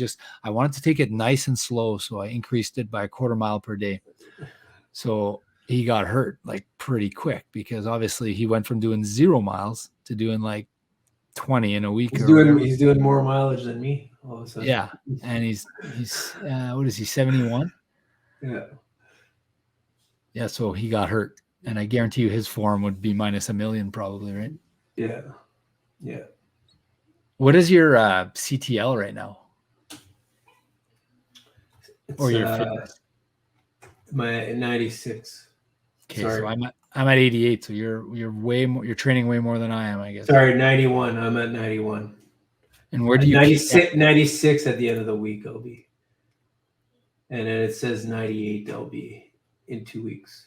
[SPEAKER 2] I wanted to take it nice and slow. So I increased it by a quarter mile per day. So he got hurt like pretty quick because obviously he went from doing 0 miles to doing like 20 in a week.
[SPEAKER 3] He's doing more mileage than me all of a sudden.
[SPEAKER 2] Yeah. And he's what is he, 71?
[SPEAKER 3] Yeah.
[SPEAKER 2] Yeah. So he got hurt. And I guarantee you his form would be minus 1 million probably, right?
[SPEAKER 3] Yeah. Yeah.
[SPEAKER 2] What is your CTL right now? Or your fitness?
[SPEAKER 3] My 96.
[SPEAKER 2] Okay,
[SPEAKER 3] Sorry.
[SPEAKER 2] so I'm at 88. So you're way more. You're training way more than I am, I guess.
[SPEAKER 3] Sorry, 91. I'm at 91.
[SPEAKER 2] And where do you
[SPEAKER 3] 96 at the end of the week I'll be. And then it says 98 I'll be in 2 weeks.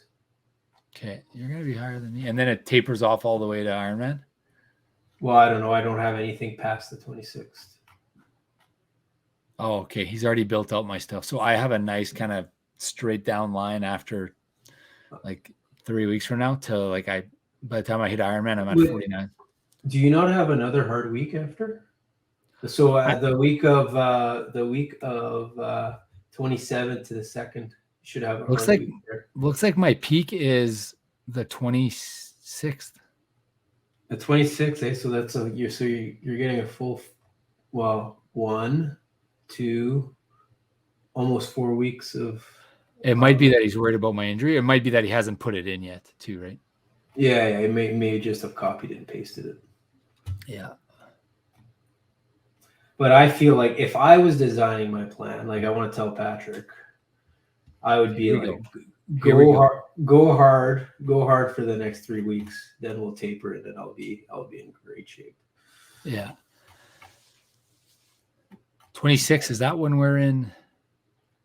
[SPEAKER 2] Okay, you're gonna be higher than me. And then it tapers off all the way to Ironman?
[SPEAKER 3] Well, I don't know. I don't have anything past the 26th.
[SPEAKER 2] Oh, okay. He's already built out my stuff. So I have a nice kind of straight down line after like 3 weeks from now till like by the time I hit Ironman, I'm at 49.
[SPEAKER 3] Do you not have another hard week after? So the week of 27th to the 2nd, you should have a hard week there.
[SPEAKER 2] Looks like my peak is the 26th.
[SPEAKER 3] The 26th, eh? So that's you're getting a full 1, 2, almost 4 weeks of.
[SPEAKER 2] It might be that he's worried about my injury. It might be that he hasn't put it in yet, too, right?
[SPEAKER 3] Yeah. It may just have copied and pasted it.
[SPEAKER 2] Yeah.
[SPEAKER 3] But I feel like if I was designing my plan, like I want to tell Patrick, I would be like, go hard for the next 3 weeks. Then we'll taper it, and I'll be in great shape.
[SPEAKER 2] Yeah. 26, is that when we're in?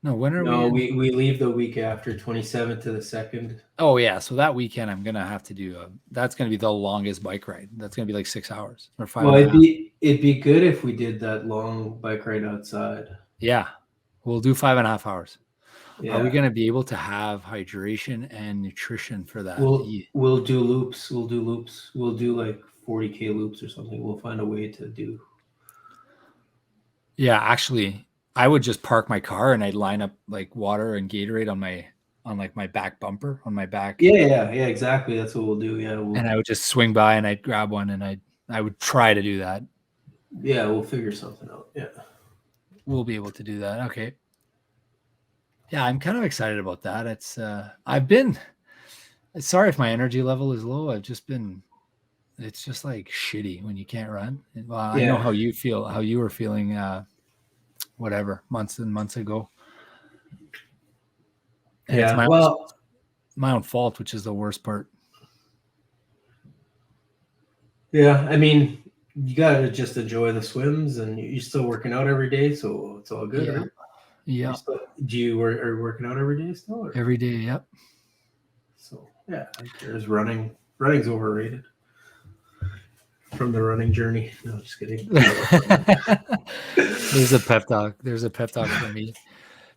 [SPEAKER 2] No, when are we?
[SPEAKER 3] No, we leave the week after, 27th to the 2nd.
[SPEAKER 2] Oh yeah, so that weekend I'm gonna have to do. That's gonna be the longest bike ride. That's gonna be like 6 hours or 5.
[SPEAKER 3] Well, it'd be good if we did that long bike ride outside.
[SPEAKER 2] Yeah, we'll do 5.5 hours.
[SPEAKER 3] Yeah.
[SPEAKER 2] Are we gonna be able to have hydration and nutrition for that?
[SPEAKER 3] We'll do loops. We'll do like 40K loops or something. We'll find a way to do.
[SPEAKER 2] Yeah, actually, I would just park my car and I'd line up like water and Gatorade on like my back bumper on my back.
[SPEAKER 3] Yeah, exactly. That's what we'll do. Yeah,
[SPEAKER 2] and I would just swing by and I'd grab one and I would try to do that.
[SPEAKER 3] Yeah, we'll figure something out. Yeah,
[SPEAKER 2] we'll be able to do that. Okay. Yeah, I'm kind of excited about that. It's sorry if my energy level is low. It's just like shitty when you can't run. Well, I know how you feel, how you were feeling, months and months ago. And it's my own fault, which is the worst part.
[SPEAKER 3] Yeah, I mean, you gotta just enjoy the swims, and you're still working out every day, so it's all good.
[SPEAKER 2] Yeah.
[SPEAKER 3] Right?
[SPEAKER 2] Yeah.
[SPEAKER 3] Are you working out every day still? Or?
[SPEAKER 2] Every day, yep.
[SPEAKER 3] So yeah, there's running. Running's overrated. From the running journey. No, just kidding.
[SPEAKER 2] There's a pep talk. For me.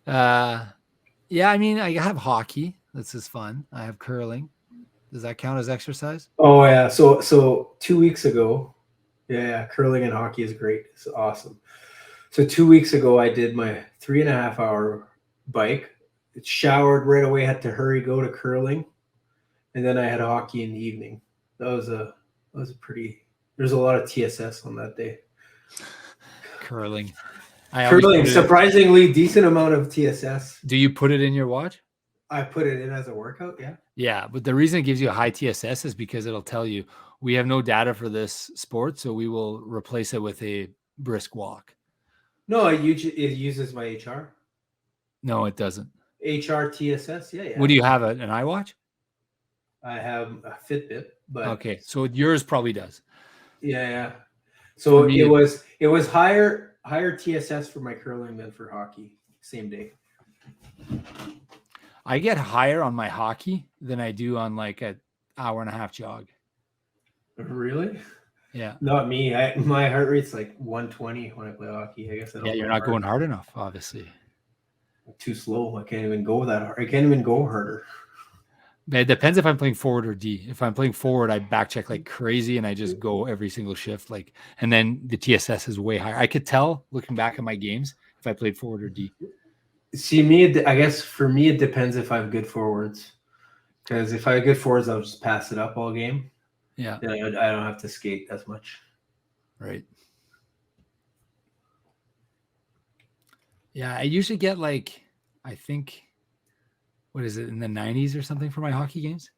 [SPEAKER 2] Yeah, I mean, I have hockey. This is fun. I have curling. Does that count as exercise?
[SPEAKER 3] Oh yeah. So 2 weeks ago, yeah, curling and hockey is great. It's awesome. So 2 weeks ago, I did my 3.5 hour bike. It showered right away. Had to hurry, go to curling, and then I had hockey in the evening. That was a pretty. There's a lot of TSS on that day.
[SPEAKER 2] Curling.
[SPEAKER 3] Surprisingly decent amount of TSS.
[SPEAKER 2] Do you put it in your watch?
[SPEAKER 3] I put it in as a workout, yeah.
[SPEAKER 2] Yeah, but the reason it gives you a high TSS is because it'll tell you we have no data for this sport, so we will replace it with a brisk walk.
[SPEAKER 3] No, it uses my HR.
[SPEAKER 2] No, it doesn't.
[SPEAKER 3] HR TSS, yeah.
[SPEAKER 2] What do you have, an iWatch?
[SPEAKER 3] I have a Fitbit, but
[SPEAKER 2] okay, so yours probably does.
[SPEAKER 3] Yeah. So it was higher TSS for my curling than for hockey. Same day.
[SPEAKER 2] I get higher on my hockey than I do on like an hour and a half jog.
[SPEAKER 3] Really?
[SPEAKER 2] Yeah.
[SPEAKER 3] Not me. My heart rate's like 120 when I play hockey. I guess I don't.
[SPEAKER 2] Yeah, you're not going hard enough, obviously.
[SPEAKER 3] I'm too slow. I can't even go that hard. I can't even go harder.
[SPEAKER 2] It depends if I'm playing forward or D. If I'm playing forward, I back check like crazy and I just go every single shift. And then the TSS is way higher. I could tell looking back at my games if I played forward or D.
[SPEAKER 3] See, I guess for me, it depends if I have good forwards. Because if I have good forwards, I'll just pass it up all game.
[SPEAKER 2] Yeah.
[SPEAKER 3] Then I don't have to skate as much.
[SPEAKER 2] Right. Yeah, I usually get I think, what is it, in the 90s or something for my hockey games?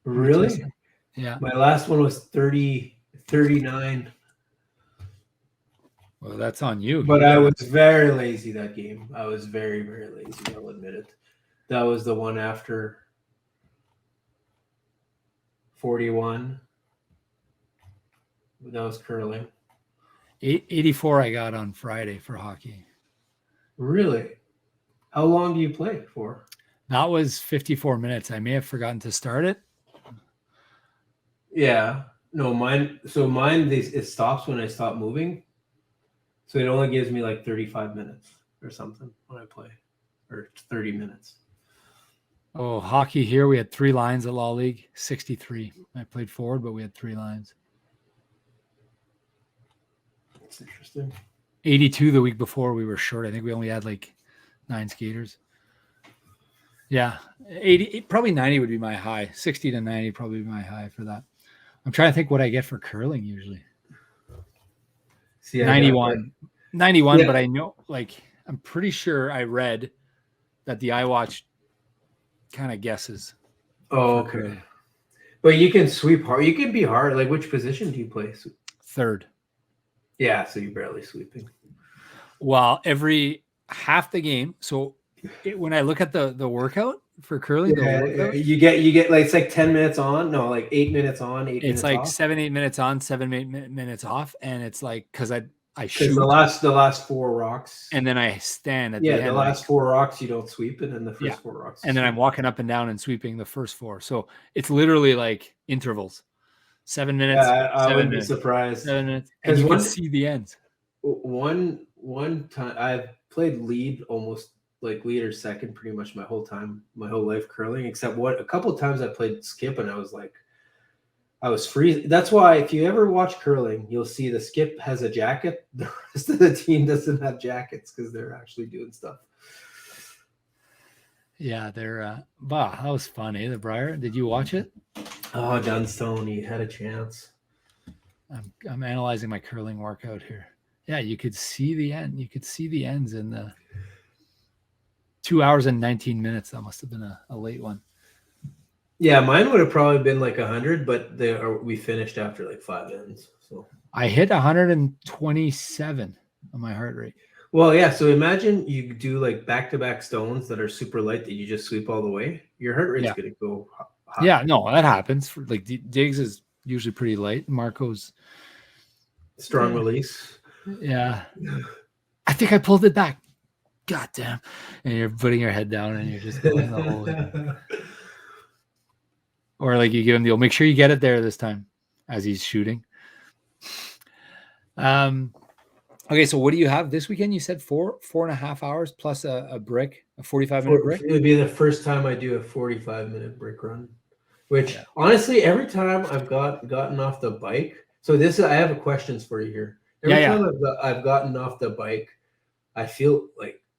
[SPEAKER 3] Really?
[SPEAKER 2] Yeah.
[SPEAKER 3] My last one was 39.
[SPEAKER 2] Well, that's on you.
[SPEAKER 3] But I was very lazy that game. I was very, very lazy. I'll admit it. That was the one after 41. That was curling.
[SPEAKER 2] 84 I got on Friday for hockey.
[SPEAKER 3] Really? How long do you play for?
[SPEAKER 2] That was 54 minutes. I may have forgotten to start it.
[SPEAKER 3] Yeah. No, mine. So mine, it stops when I stop moving. So it only gives me like 35 minutes or something when I play, or 30 minutes.
[SPEAKER 2] Oh, hockey here, we had 3 lines at Law League, 63. I played forward, but we had 3 lines.
[SPEAKER 3] That's interesting.
[SPEAKER 2] 82 the week before, we were short. I think we only had 9 skaters. Yeah, 80, probably 90 would be my high. 60 to 90 probably be my high for that. I'm trying to think what I get for curling usually. See, 91. 91, yeah. But I know, I'm pretty sure I read that the iWatch kind of guesses.
[SPEAKER 3] Oh, okay. Curling. But you can sweep hard. You can be hard. Which position do you play?
[SPEAKER 2] Third.
[SPEAKER 3] Yeah, so you're barely sweeping.
[SPEAKER 2] Well, every half the game. So when I look at the workout for curling,
[SPEAKER 3] you get it's 10 minutes on. No, 8 minutes on, 8 minutes off.
[SPEAKER 2] It's 7-8 minutes on, 7-8 minutes off, and it's because I shoot
[SPEAKER 3] the last 4 rocks,
[SPEAKER 2] and then I stand at the end.
[SPEAKER 3] The last 4 rocks you don't sweep it, and the first 4 rocks.
[SPEAKER 2] And then I'm walking up and down and sweeping the first 4. So it's literally intervals. 7 minutes.
[SPEAKER 3] Yeah, I wouldn't be surprised.
[SPEAKER 2] 7 minutes, and you can see the ends.
[SPEAKER 3] One time I've played lead almost lead or second pretty much my whole life curling, except a couple of times I played skip and I was freezing. That's why if you ever watch curling, you'll see the skip has a jacket. The rest of the team doesn't have jackets because they're actually doing stuff.
[SPEAKER 2] Yeah, they're that was funny. The Briar, did you watch it?
[SPEAKER 3] Oh, Dunstone, he had a chance.
[SPEAKER 2] I'm analyzing my curling workout here. Yeah, you could see the end. You could see the ends in the 2 hours and 19 minutes. That must have been a late one.
[SPEAKER 3] Yeah, mine would have probably been 100, but we finished after 5 ends. So
[SPEAKER 2] I hit 127 on my heart rate.
[SPEAKER 3] Well, yeah. So imagine you do back-to-back stones that are super light that you just sweep all the way. Your heart rate's going to go high.
[SPEAKER 2] Yeah, no, that happens. Diggs is usually pretty light. Marco's
[SPEAKER 3] strong release.
[SPEAKER 2] Yeah. I think I pulled it back. God damn. And you're putting your head down and you're just going the whole way. Or you give him the old, make sure you get it there this time as he's shooting. Okay, so what do you have this weekend? You said 4.5 hours plus a brick, a 45-minute brick?
[SPEAKER 3] It would be the first time I do a 45-minute brick run, which honestly, every time I've gotten off the bike. So I have questions for you here. Every time I've gotten off the bike, I feel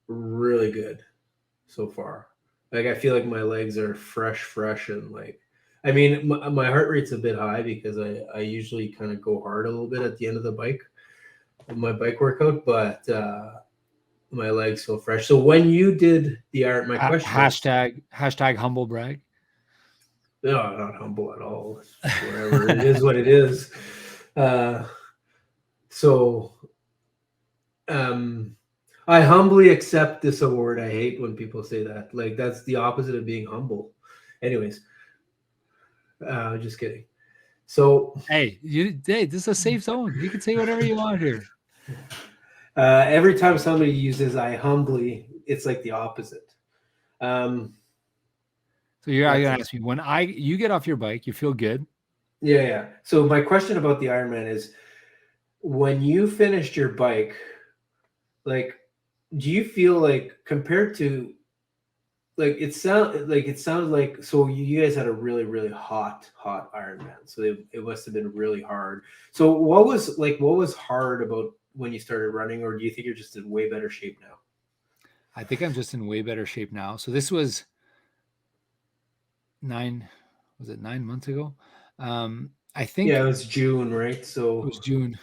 [SPEAKER 3] really good so far. I feel like my legs are fresh and my heart rate's a bit high because I usually kind of go hard a little bit at the end of my bike workout, but my legs feel fresh. So when you did the my question
[SPEAKER 2] hashtag humble brag.
[SPEAKER 3] No, not humble at all. Whatever it is, what it is. I humbly accept this award. I hate when people say that. That's the opposite of being humble. Anyways, just kidding. So
[SPEAKER 2] Hey, this is a safe zone. You can say whatever you want here.
[SPEAKER 3] every time somebody uses "I humbly," it's like the opposite.
[SPEAKER 2] So you're gonna ask me when you get off your bike, you feel good.
[SPEAKER 3] Yeah. So my question about the Ironman is, when you finished your bike, like, do you feel like compared to like it sounded like so you guys had a really really hot Ironman, so it must have been really hard. So what was hard about when you started running, or do you think you're just in way better shape now?
[SPEAKER 2] I think I'm just in way better shape now. So this was 9 months ago? I think
[SPEAKER 3] Yeah, it was June, right?
[SPEAKER 2] it
[SPEAKER 3] So
[SPEAKER 2] was June.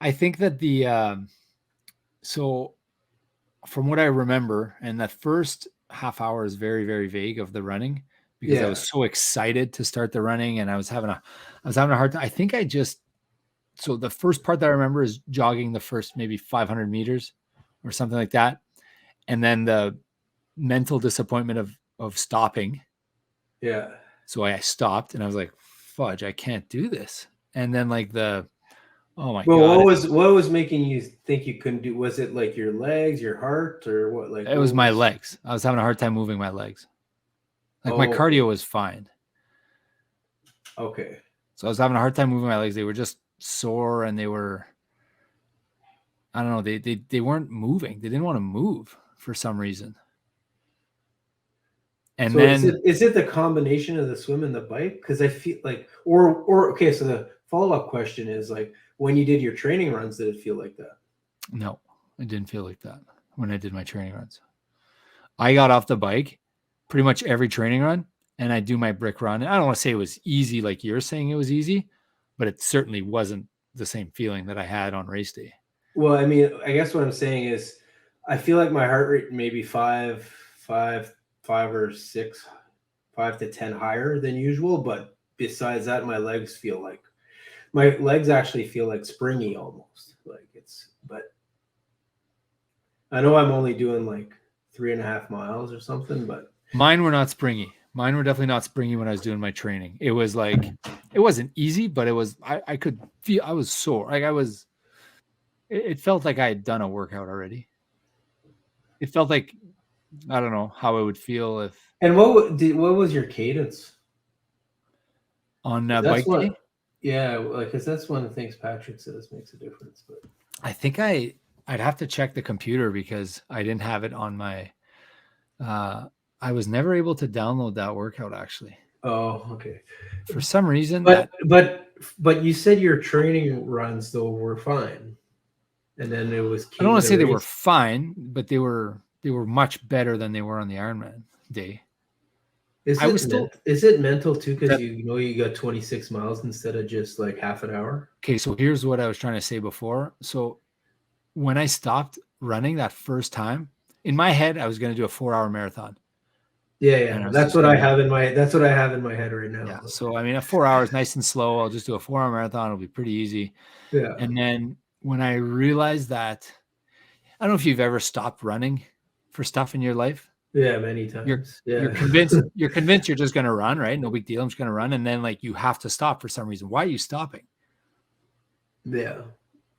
[SPEAKER 2] I think that so from what I remember, and that first half hour is very, very vague of the running because I was so excited to start the running and I was having a hard time. I think so the first part that I remember is jogging the first maybe 500 meters or something like that. And then the mental disappointment of stopping.
[SPEAKER 3] yeah.
[SPEAKER 2] So I stopped and I was like, fudge, I can't do this. And then like oh my
[SPEAKER 3] Well,
[SPEAKER 2] God,
[SPEAKER 3] what was making you think you couldn't do? Was it like your legs, your heart, or what? Like
[SPEAKER 2] it
[SPEAKER 3] what
[SPEAKER 2] was my
[SPEAKER 3] was?
[SPEAKER 2] legs. I was having a hard time moving my legs. Like my
[SPEAKER 3] Oh, okay.
[SPEAKER 2] cardio was fine.
[SPEAKER 3] Okay.
[SPEAKER 2] So I was having a hard time moving my legs. They were just sore and I don't know, they weren't moving. They didn't want to move for some reason. And
[SPEAKER 3] So
[SPEAKER 2] then
[SPEAKER 3] is it the combination of the swim and the bike? Because I feel like, or okay. So the follow up question is like, when you did your training runs, did it feel like that?
[SPEAKER 2] no, it didn't feel like that when I did my training runs. I got off the bike pretty much every training run and I do my brick run. I don't want to say it was easy like you're saying it was easy, but it certainly wasn't the same feeling that I had on race day.
[SPEAKER 3] Well, I mean, I guess what I'm saying is, I feel like my heart rate maybe five or six, 5 to 10 higher than usual. But besides that, my legs actually feel like springy almost. Like but I know I'm only doing like 3.5 miles or something, but
[SPEAKER 2] Mine were not springy. Mine were definitely not springy when I was doing my training. It was like, it wasn't easy, but it was, I could feel, I was sore. Like it felt like I had done a workout already. It felt like, I don't know how it would feel if
[SPEAKER 3] and what was your cadence?
[SPEAKER 2] on
[SPEAKER 3] That's
[SPEAKER 2] bike day.
[SPEAKER 3] yeah, like, because that's one of the things Patrick says makes a difference. But
[SPEAKER 2] I think I'd have to check the computer because I didn't have it on my, I was never able to download that workout actually.
[SPEAKER 3] oh, okay.
[SPEAKER 2] For some reason
[SPEAKER 3] But you said your training runs though were fine, and then it was
[SPEAKER 2] I don't want to say they were
[SPEAKER 3] race.
[SPEAKER 2] fine, but they were much better than they were on the Ironman day.
[SPEAKER 3] Is
[SPEAKER 2] I was still
[SPEAKER 3] it mental too? Because you got 26 miles instead of just like half an hour.
[SPEAKER 2] okay. So here's what I was trying to say before. So when I stopped running that first time, in my head, I was going to do a 4-hour marathon.
[SPEAKER 3] Yeah. That's what I have in my head right now.
[SPEAKER 2] Yeah. So I mean, 4 hours, nice and slow. I'll just do a 4-hour marathon. It'll be pretty easy.
[SPEAKER 3] Yeah.
[SPEAKER 2] And then when I realized that, I don't know if you've ever stopped running for stuff in your life.
[SPEAKER 3] Yeah, many times.
[SPEAKER 2] You're convinced you're just going to run, right? No big deal. I'm just going to run. And then like you have to stop for some reason. Why are you stopping?
[SPEAKER 3] Yeah.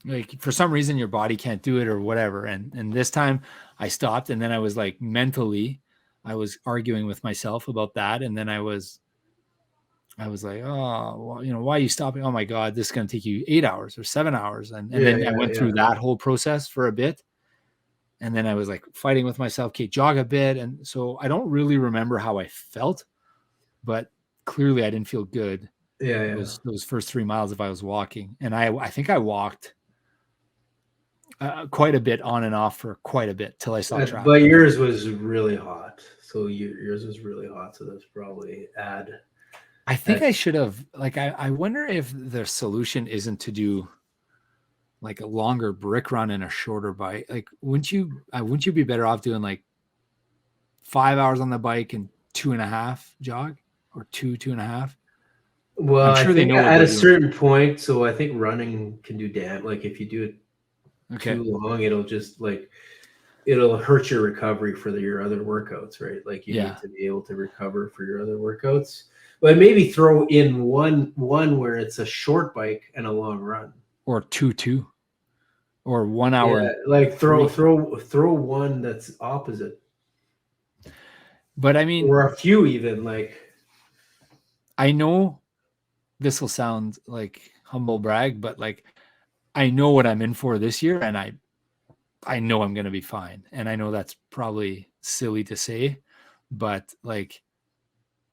[SPEAKER 2] Like for some reason your body can't do it or whatever. And this time I stopped and then I was like mentally, I was arguing with myself about that. And then I was like, oh, well, why are you stopping? Oh my God, this is going to take you 8 hours or 7 hours. And then I went through that whole process for a bit. And then I was like fighting with myself, okay, jog a bit. And so I don't really remember how I felt, but clearly I didn't feel good.
[SPEAKER 3] Yeah.
[SPEAKER 2] Those first 3 miles if I was walking. And I think I walked quite a bit on and off for quite a bit till I saw traffic.
[SPEAKER 3] But yours was really hot. So yours was really hot. So that's probably
[SPEAKER 2] I think I should have, like, I wonder if the solution isn't to do like a longer brick run and a shorter bike. Like, wouldn't you be better off doing like 5 hours on the bike and 2.5 jog or 2.5?
[SPEAKER 3] Well,
[SPEAKER 2] I'm sure they know
[SPEAKER 3] at a certain point. So I think running can do damage. Like if you do it too long, it'll just like it'll hurt your recovery for your other workouts, right? Like you
[SPEAKER 2] Yeah.
[SPEAKER 3] need to be able to recover for your other workouts. But maybe throw in one where it's a short bike and a long run.
[SPEAKER 2] Or 2-2. Or 1 hour.
[SPEAKER 3] Yeah, like throw
[SPEAKER 2] 3.
[SPEAKER 3] one that's opposite.
[SPEAKER 2] But I mean,
[SPEAKER 3] or a few even, like,
[SPEAKER 2] I know this will sound like humble brag, but like I know what I'm in for this year, and I know I'm going to be fine. And I know that's probably silly to say, but like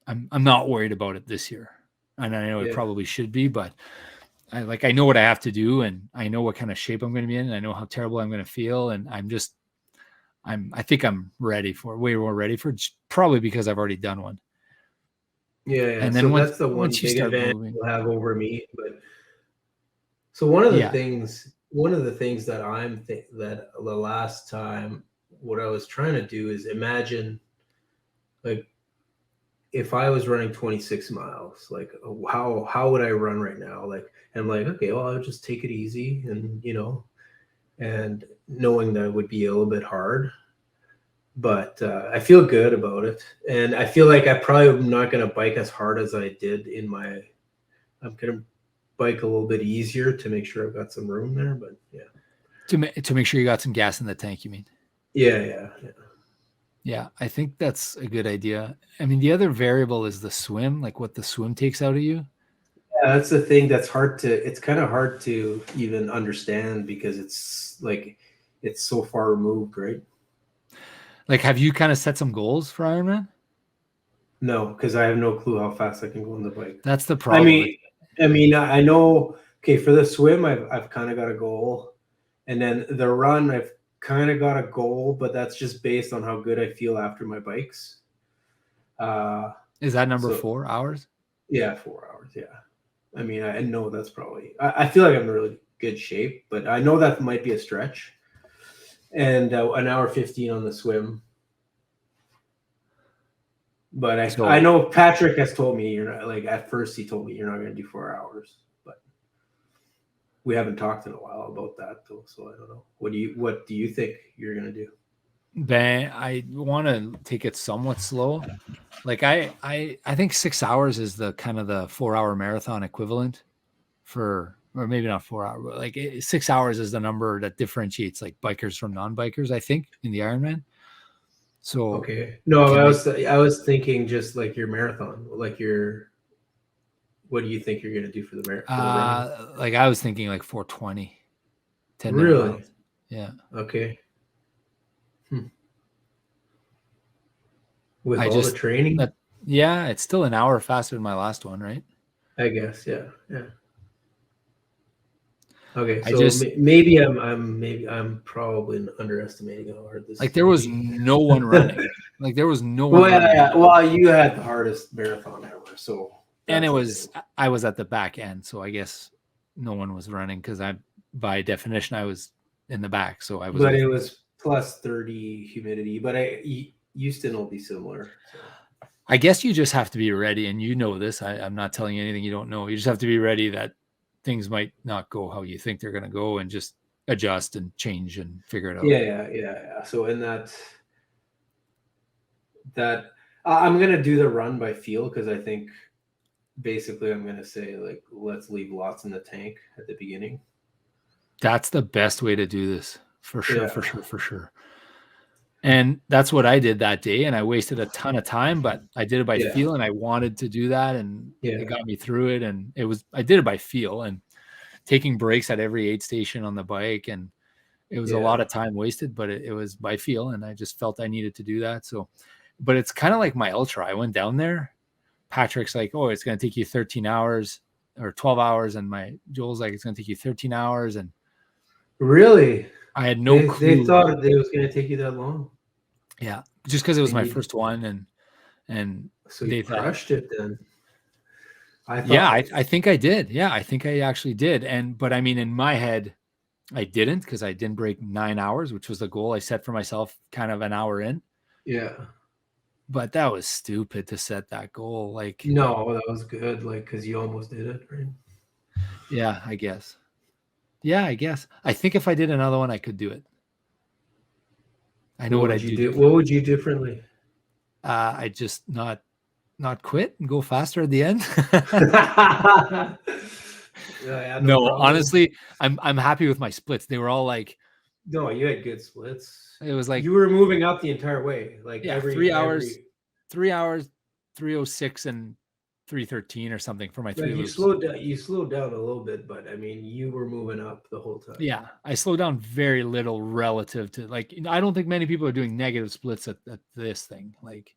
[SPEAKER 2] I'm not worried about it this year. And I know it probably should be, but I know what I have to do, and I know what kind of shape I'm going to be in, and I know how terrible I'm going to feel, and I think I'm ready for way more ready for it, probably because I've already done one.
[SPEAKER 3] Yeah.
[SPEAKER 2] And then
[SPEAKER 3] So
[SPEAKER 2] once
[SPEAKER 3] that's the one
[SPEAKER 2] you
[SPEAKER 3] big
[SPEAKER 2] start
[SPEAKER 3] advantage
[SPEAKER 2] moving,
[SPEAKER 3] you'll have over me. But so one of the things that that the last time, what I was trying to do is imagine, like, if I was running 26 miles, like how would I run right now? Like, and like, okay, well, I'll just take it easy, and and knowing that it would be a little bit hard, but I feel good about it, and I feel like I probably am not going to bike as hard as I did I'm going to bike a little bit easier to make sure I've got some room there, but yeah.
[SPEAKER 2] to make sure you got some gas in the tank, you mean?
[SPEAKER 3] Yeah.
[SPEAKER 2] Yeah, I think that's a good idea. I mean, the other variable is the swim, like what the swim takes out of you.
[SPEAKER 3] Yeah, that's the thing it's kind of hard to even understand, because it's like, it's so far removed, right?
[SPEAKER 2] Like, have you kind of set some goals for Ironman?
[SPEAKER 3] No, because I have no clue how fast I can go on the bike.
[SPEAKER 2] That's the
[SPEAKER 3] I
[SPEAKER 2] problem.
[SPEAKER 3] mean, I know. Okay, for the swim, I've kind of got a goal, and then the run, I've kind of got a goal, but that's just based on how good I feel after my bikes.
[SPEAKER 2] Is that number 4 hours?
[SPEAKER 3] Yeah, 4 hours. Yeah, I mean, I know that's probably. I feel like I'm in really good shape, but I know that might be a stretch. And an hour 15 on the swim. But I know Patrick has told me, you're not, like, at first he told me you're not going to do 4 hours, but we haven't talked in a while about that though, so I don't know. What do you think you're going to do?
[SPEAKER 2] Ben, I want to take it somewhat slow. Like I think 6 hours is the kind of the 4-hour marathon equivalent or maybe not 4 hours, but like 6 hours is the number that differentiates like bikers from non-bikers, I think, in the Ironman. So
[SPEAKER 3] okay, no, I was thinking just like your marathon, like what do you think you're going to do for the marathon?
[SPEAKER 2] Like I was thinking like 4:20, 10 minute
[SPEAKER 3] really
[SPEAKER 2] miles. Yeah.
[SPEAKER 3] Okay. With all the training,
[SPEAKER 2] yeah, it's still an hour faster than my last one, right?
[SPEAKER 3] I guess. Yeah. Okay, so maybe I'm probably underestimating how hard this.
[SPEAKER 2] Like there was no one running. Like there was no one.
[SPEAKER 3] Well, well, you had the hardest marathon ever, so.
[SPEAKER 2] And I was at the back end, so I guess no one was running because by definition, I was in the back, so I was.
[SPEAKER 3] But it was plus 30 humidity. But Houston will be similar. So.
[SPEAKER 2] I guess you just have to be ready, and you know this. I'm not telling you anything you don't know. You just have to be ready that things might not go how you think they're going to go, and just adjust and change and figure it out.
[SPEAKER 3] Yeah. So in that I'm going to do the run by feel, because I think basically I'm going to say, like, let's leave lots in the tank at the beginning.
[SPEAKER 2] That's the best way to do this, for sure, for sure. And that's what I did that day, and I wasted a ton of time, but I did it by feel, and I wanted to do that, and it got me through it. And I did it by feel, and taking breaks at every aid station on the bike, and it was a lot of time wasted, but it was by feel, and I just felt I needed to do that. So, but it's kind of like my ultra. I went down there. Patrick's like, oh, it's going to take you 13 hours or 12 hours. And Joel's like, it's going to take you 13 hours. And
[SPEAKER 3] really,
[SPEAKER 2] I had no clue.
[SPEAKER 3] They thought it was going to take you that long.
[SPEAKER 2] Yeah. Just because it was my first one. And
[SPEAKER 3] so you crushed it then.
[SPEAKER 2] I think I did. Yeah. I think I actually did. But I mean, in my head, I didn't, because I didn't break 9 hours, which was the goal I set for myself kind of an hour in.
[SPEAKER 3] Yeah.
[SPEAKER 2] But that was stupid to set that goal. Like,
[SPEAKER 3] no, that was good. Like, because you almost did it, right?
[SPEAKER 2] Yeah, I guess. I think if I did another one, I could do it. I know what I'd
[SPEAKER 3] you
[SPEAKER 2] do.
[SPEAKER 3] What would you do differently?
[SPEAKER 2] I just not quit and go faster at the end.
[SPEAKER 3] Yeah, no
[SPEAKER 2] No,
[SPEAKER 3] problem.
[SPEAKER 2] honestly, I'm happy with my splits. They were all like,
[SPEAKER 3] No, you had good splits.
[SPEAKER 2] it was like,
[SPEAKER 3] you were moving up the entire way, like
[SPEAKER 2] yeah,
[SPEAKER 3] every
[SPEAKER 2] 3 hours, 3:06 and 3:13 or something for my 3
[SPEAKER 3] like you
[SPEAKER 2] loops.
[SPEAKER 3] slowed down. You slowed down a little bit, but I mean, you were moving up the whole time.
[SPEAKER 2] Yeah, I slowed down very little relative to, like, I don't think many people are doing negative splits at this thing. Like,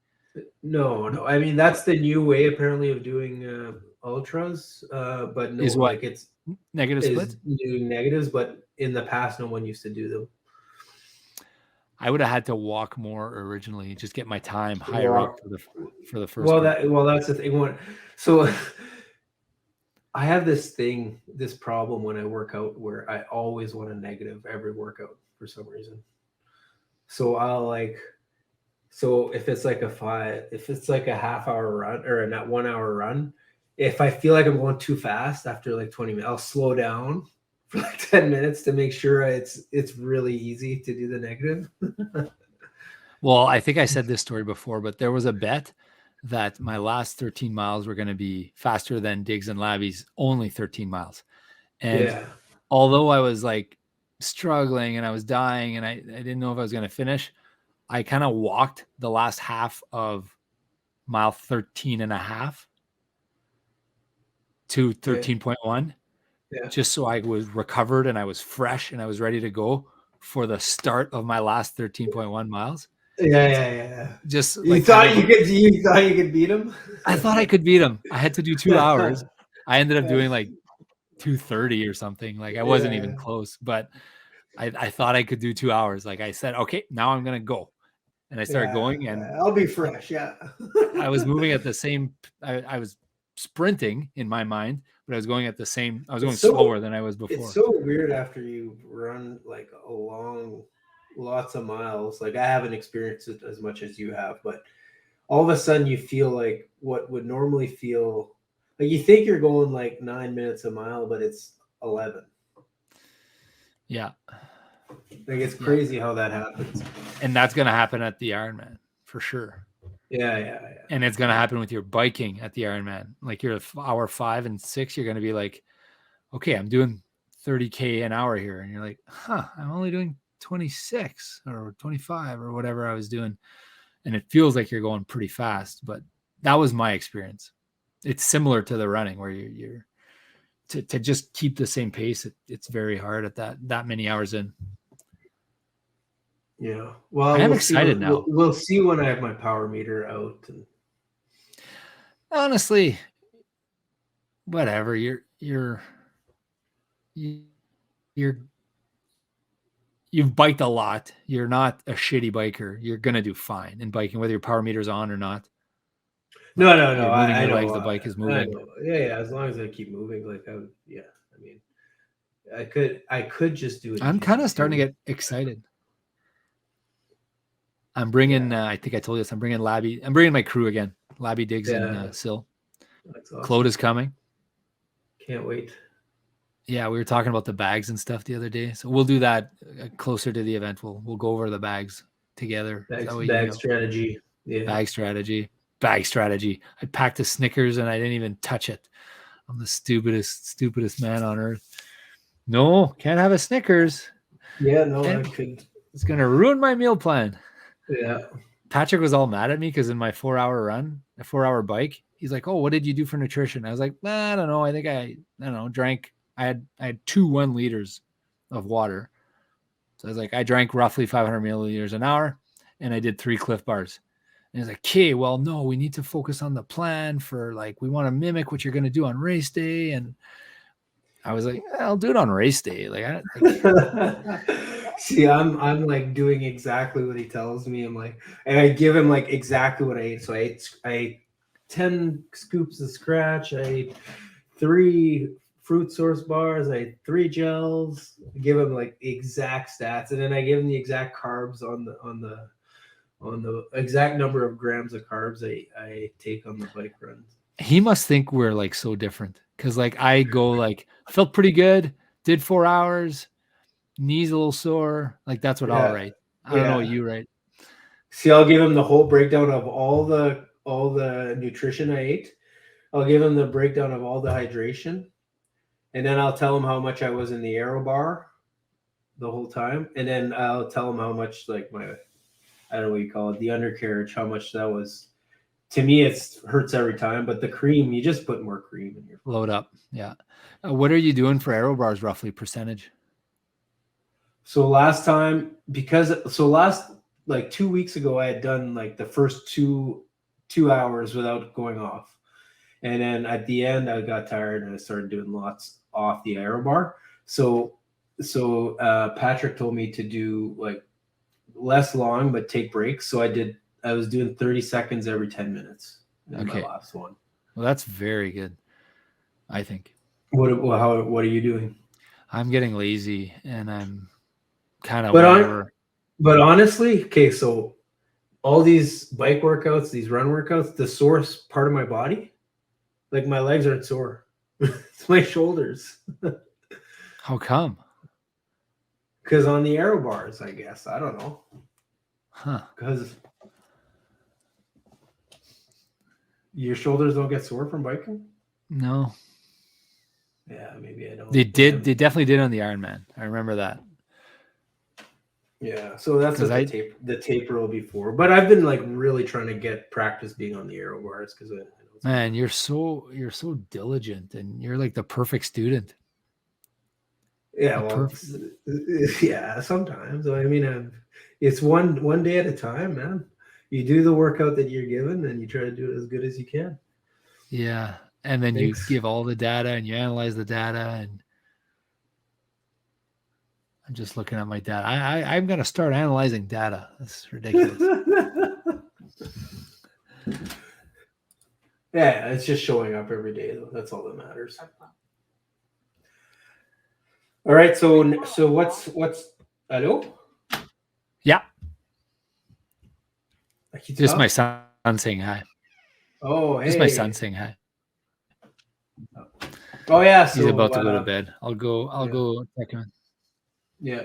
[SPEAKER 3] No. I mean, that's the new way apparently of doing ultras. But no,
[SPEAKER 2] is what
[SPEAKER 3] like it's
[SPEAKER 2] negative splits?
[SPEAKER 3] doing negatives. But in the past, no one used to do them.
[SPEAKER 2] I would have had to walk more originally, just get my time higher up for the first.
[SPEAKER 3] That's the thing. So I have this problem when I work out where I always want a negative every workout for some reason. So if it's like a half hour run or a 1 hour run, if I feel like I'm going too fast after like 20 minutes, I'll slow down for like 10 minutes to make sure it's really easy to do the negative.
[SPEAKER 2] Well, I think I said this story before, but there was a bet that my last 13 miles were going to be faster than Diggs and Labby's only 13 miles. And although I was like struggling and I was dying and I didn't know if I was going to finish, I kind of walked the last half of mile 13 and a half to 13.1 just so I was recovered and I was fresh and I was ready to go for the start of my last 13.1 miles.
[SPEAKER 3] Yeah.
[SPEAKER 2] Just
[SPEAKER 3] you thought you could beat him?
[SPEAKER 2] I thought I could beat him. I had to do 2 hours. I ended up doing like 2:30 or something. Like I wasn't even close, but I thought I could do 2 hours. Like I said, okay, now I'm going to go. And I started going and
[SPEAKER 3] I'll be fresh. Yeah.
[SPEAKER 2] I was moving at the same, I was sprinting in my mind, but I was going slower than I was before.
[SPEAKER 3] It's so weird after you run like lots of miles. Like I haven't experienced it as much as you have, but all of a sudden you feel like what would normally feel like you think you're going like 9 minutes a mile, but it's 11.
[SPEAKER 2] Yeah.
[SPEAKER 3] Like it's crazy how that happens.
[SPEAKER 2] And that's going to happen at the Ironman for sure.
[SPEAKER 3] Yeah.
[SPEAKER 2] And it's going to happen with your biking at the Ironman. Like you're hour 5 and 6, you're going to be like, okay, I'm doing 30K an hour here. And you're like, I'm only doing 26 or 25 or whatever I was doing. And it feels like you're going pretty fast, but that was my experience. It's similar to the running where you're to just keep the same pace. It's very hard at that many hours in.
[SPEAKER 3] Yeah. Well,
[SPEAKER 2] I'm excited now.
[SPEAKER 3] We'll see when I have my power meter out.
[SPEAKER 2] Honestly, whatever. You've biked a lot. You're not a shitty biker. You're gonna do fine in biking, whether your power meter's on or not.
[SPEAKER 3] No.
[SPEAKER 2] I know. Legs, the bike is moving.
[SPEAKER 3] Yeah. As long as I keep moving, like I mean, I could just do it.
[SPEAKER 2] I'm kind of starting to get excited. I'm bringing. I think I told you this. I'm bringing Labby. I'm bringing my crew again. Labby, Diggs, and Sil.
[SPEAKER 3] That's awesome.
[SPEAKER 2] Claude is coming.
[SPEAKER 3] Can't wait.
[SPEAKER 2] Yeah, we were talking about the bags and stuff the other day, so we'll do that closer to the event. We'll go over the bags together.
[SPEAKER 3] Bag strategy. Yeah.
[SPEAKER 2] Bag strategy. I packed a Snickers and I didn't even touch it. I'm the stupidest man on earth. No, can't have a Snickers.
[SPEAKER 3] Yeah, no, I could.
[SPEAKER 2] It's gonna ruin my meal plan.
[SPEAKER 3] Yeah.
[SPEAKER 2] Patrick was all mad at me because in my 4-hour run, a 4-hour bike, he's like, "Oh, what did you do for nutrition?" I was like, "I don't know. I think I drank. I had 2 1 liters of water. So I was like, I drank roughly 500 milliliters an hour, and I did 3 Cliff Bars." And he's like, "Okay, well, no, we need to focus on the plan for we want to mimic what you're going to do on race day." And I was like, "I'll do it on race day."
[SPEAKER 3] See, I'm like doing exactly what he tells me. I'm like, and I give him like exactly what I ate. So I ate 10 scoops of scratch. I ate 3 fruit source bars. I ate 3 gels. I give him like exact stats, and then I give him the exact carbs on the exact number of grams of carbs I take on the bike runs.
[SPEAKER 2] He must think we're so different because I go felt pretty good, did 4 hours, knees a little sore. That's what I'll write. I don't know what you write.
[SPEAKER 3] See, I'll give him the whole breakdown of all the nutrition I ate. I'll give him the breakdown of all the hydration, and then I'll tell him how much I was in the aero bar the whole time, and then I'll tell him how much, like, my, I don't know what you call it, the undercarriage, how much that was. To me, it hurts every time, but the cream, you just put more cream in your
[SPEAKER 2] load up. Yeah. What are you doing for aero bars, roughly percentage?
[SPEAKER 3] So last like 2 weeks ago, I had done like the first two hours without going off. And then at the end, I got tired and I started doing lots off the aero bar. So Patrick told me to do like less long, but take breaks. So I was doing 30 seconds every 10 minutes in my last one.
[SPEAKER 2] Well, that's very good, I think.
[SPEAKER 3] What are you doing?
[SPEAKER 2] I'm getting lazy and I'm kind of whatever.
[SPEAKER 3] But honestly, okay, so all these bike workouts, these run workouts, the sore part of my body, like my legs aren't sore. It's my shoulders.
[SPEAKER 2] How come?
[SPEAKER 3] Because on the aero bars, I guess. I don't know.
[SPEAKER 2] Huh.
[SPEAKER 3] Because your shoulders don't get sore from biking?
[SPEAKER 2] No.
[SPEAKER 3] Yeah, maybe I don't.
[SPEAKER 2] They did. They definitely did on the Ironman. I remember that.
[SPEAKER 3] Yeah, so that's what the taper will be for. But I've been like really trying to get practice being on the aero bars because
[SPEAKER 2] man, you're so diligent and you're like the perfect student.
[SPEAKER 3] Yeah, yeah. Sometimes I mean, it's one day at a time, man. You do the workout that you're given, and you try to do it as good as you can.
[SPEAKER 2] Yeah, and then you give all the data and you analyze the data and. I'm just looking at my data. I'm going to start analyzing data. That's ridiculous.
[SPEAKER 3] Yeah, it's just showing up every day, though. That's all that matters. All right. So what's hello?
[SPEAKER 2] Yeah. Just my son saying hi.
[SPEAKER 3] Oh, hey.
[SPEAKER 2] Just my son saying hi.
[SPEAKER 3] Oh yeah.
[SPEAKER 2] So he's about to go to bed. I'll go check him.
[SPEAKER 3] Yeah.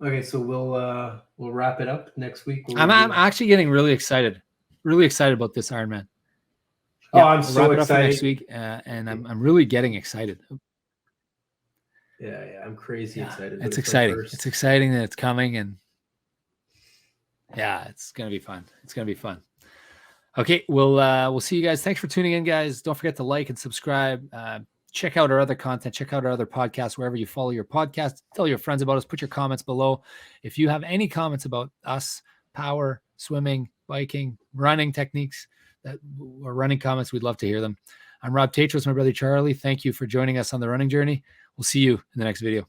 [SPEAKER 3] Okay, so we'll wrap it up next week.
[SPEAKER 2] I'm actually getting really excited about this Ironman.
[SPEAKER 3] Yeah, I'm so excited
[SPEAKER 2] next week, and I'm really getting excited.
[SPEAKER 3] Yeah, I'm crazy excited.
[SPEAKER 2] It's exciting. It's exciting that it's coming, and yeah, it's gonna be fun. It's gonna be fun. Okay, we'll see you guys. Thanks for tuning in, guys. Don't forget to like and subscribe. Check out our other content. Check out our other podcasts wherever you follow your podcast. Tell your friends about us. Put your comments below. If you have any comments about us, power, swimming, biking, running techniques, or running comments, we'd love to hear them. I'm Rob Tatros, my brother Charlie. Thank you for joining us on the running journey. We'll see you in the next video.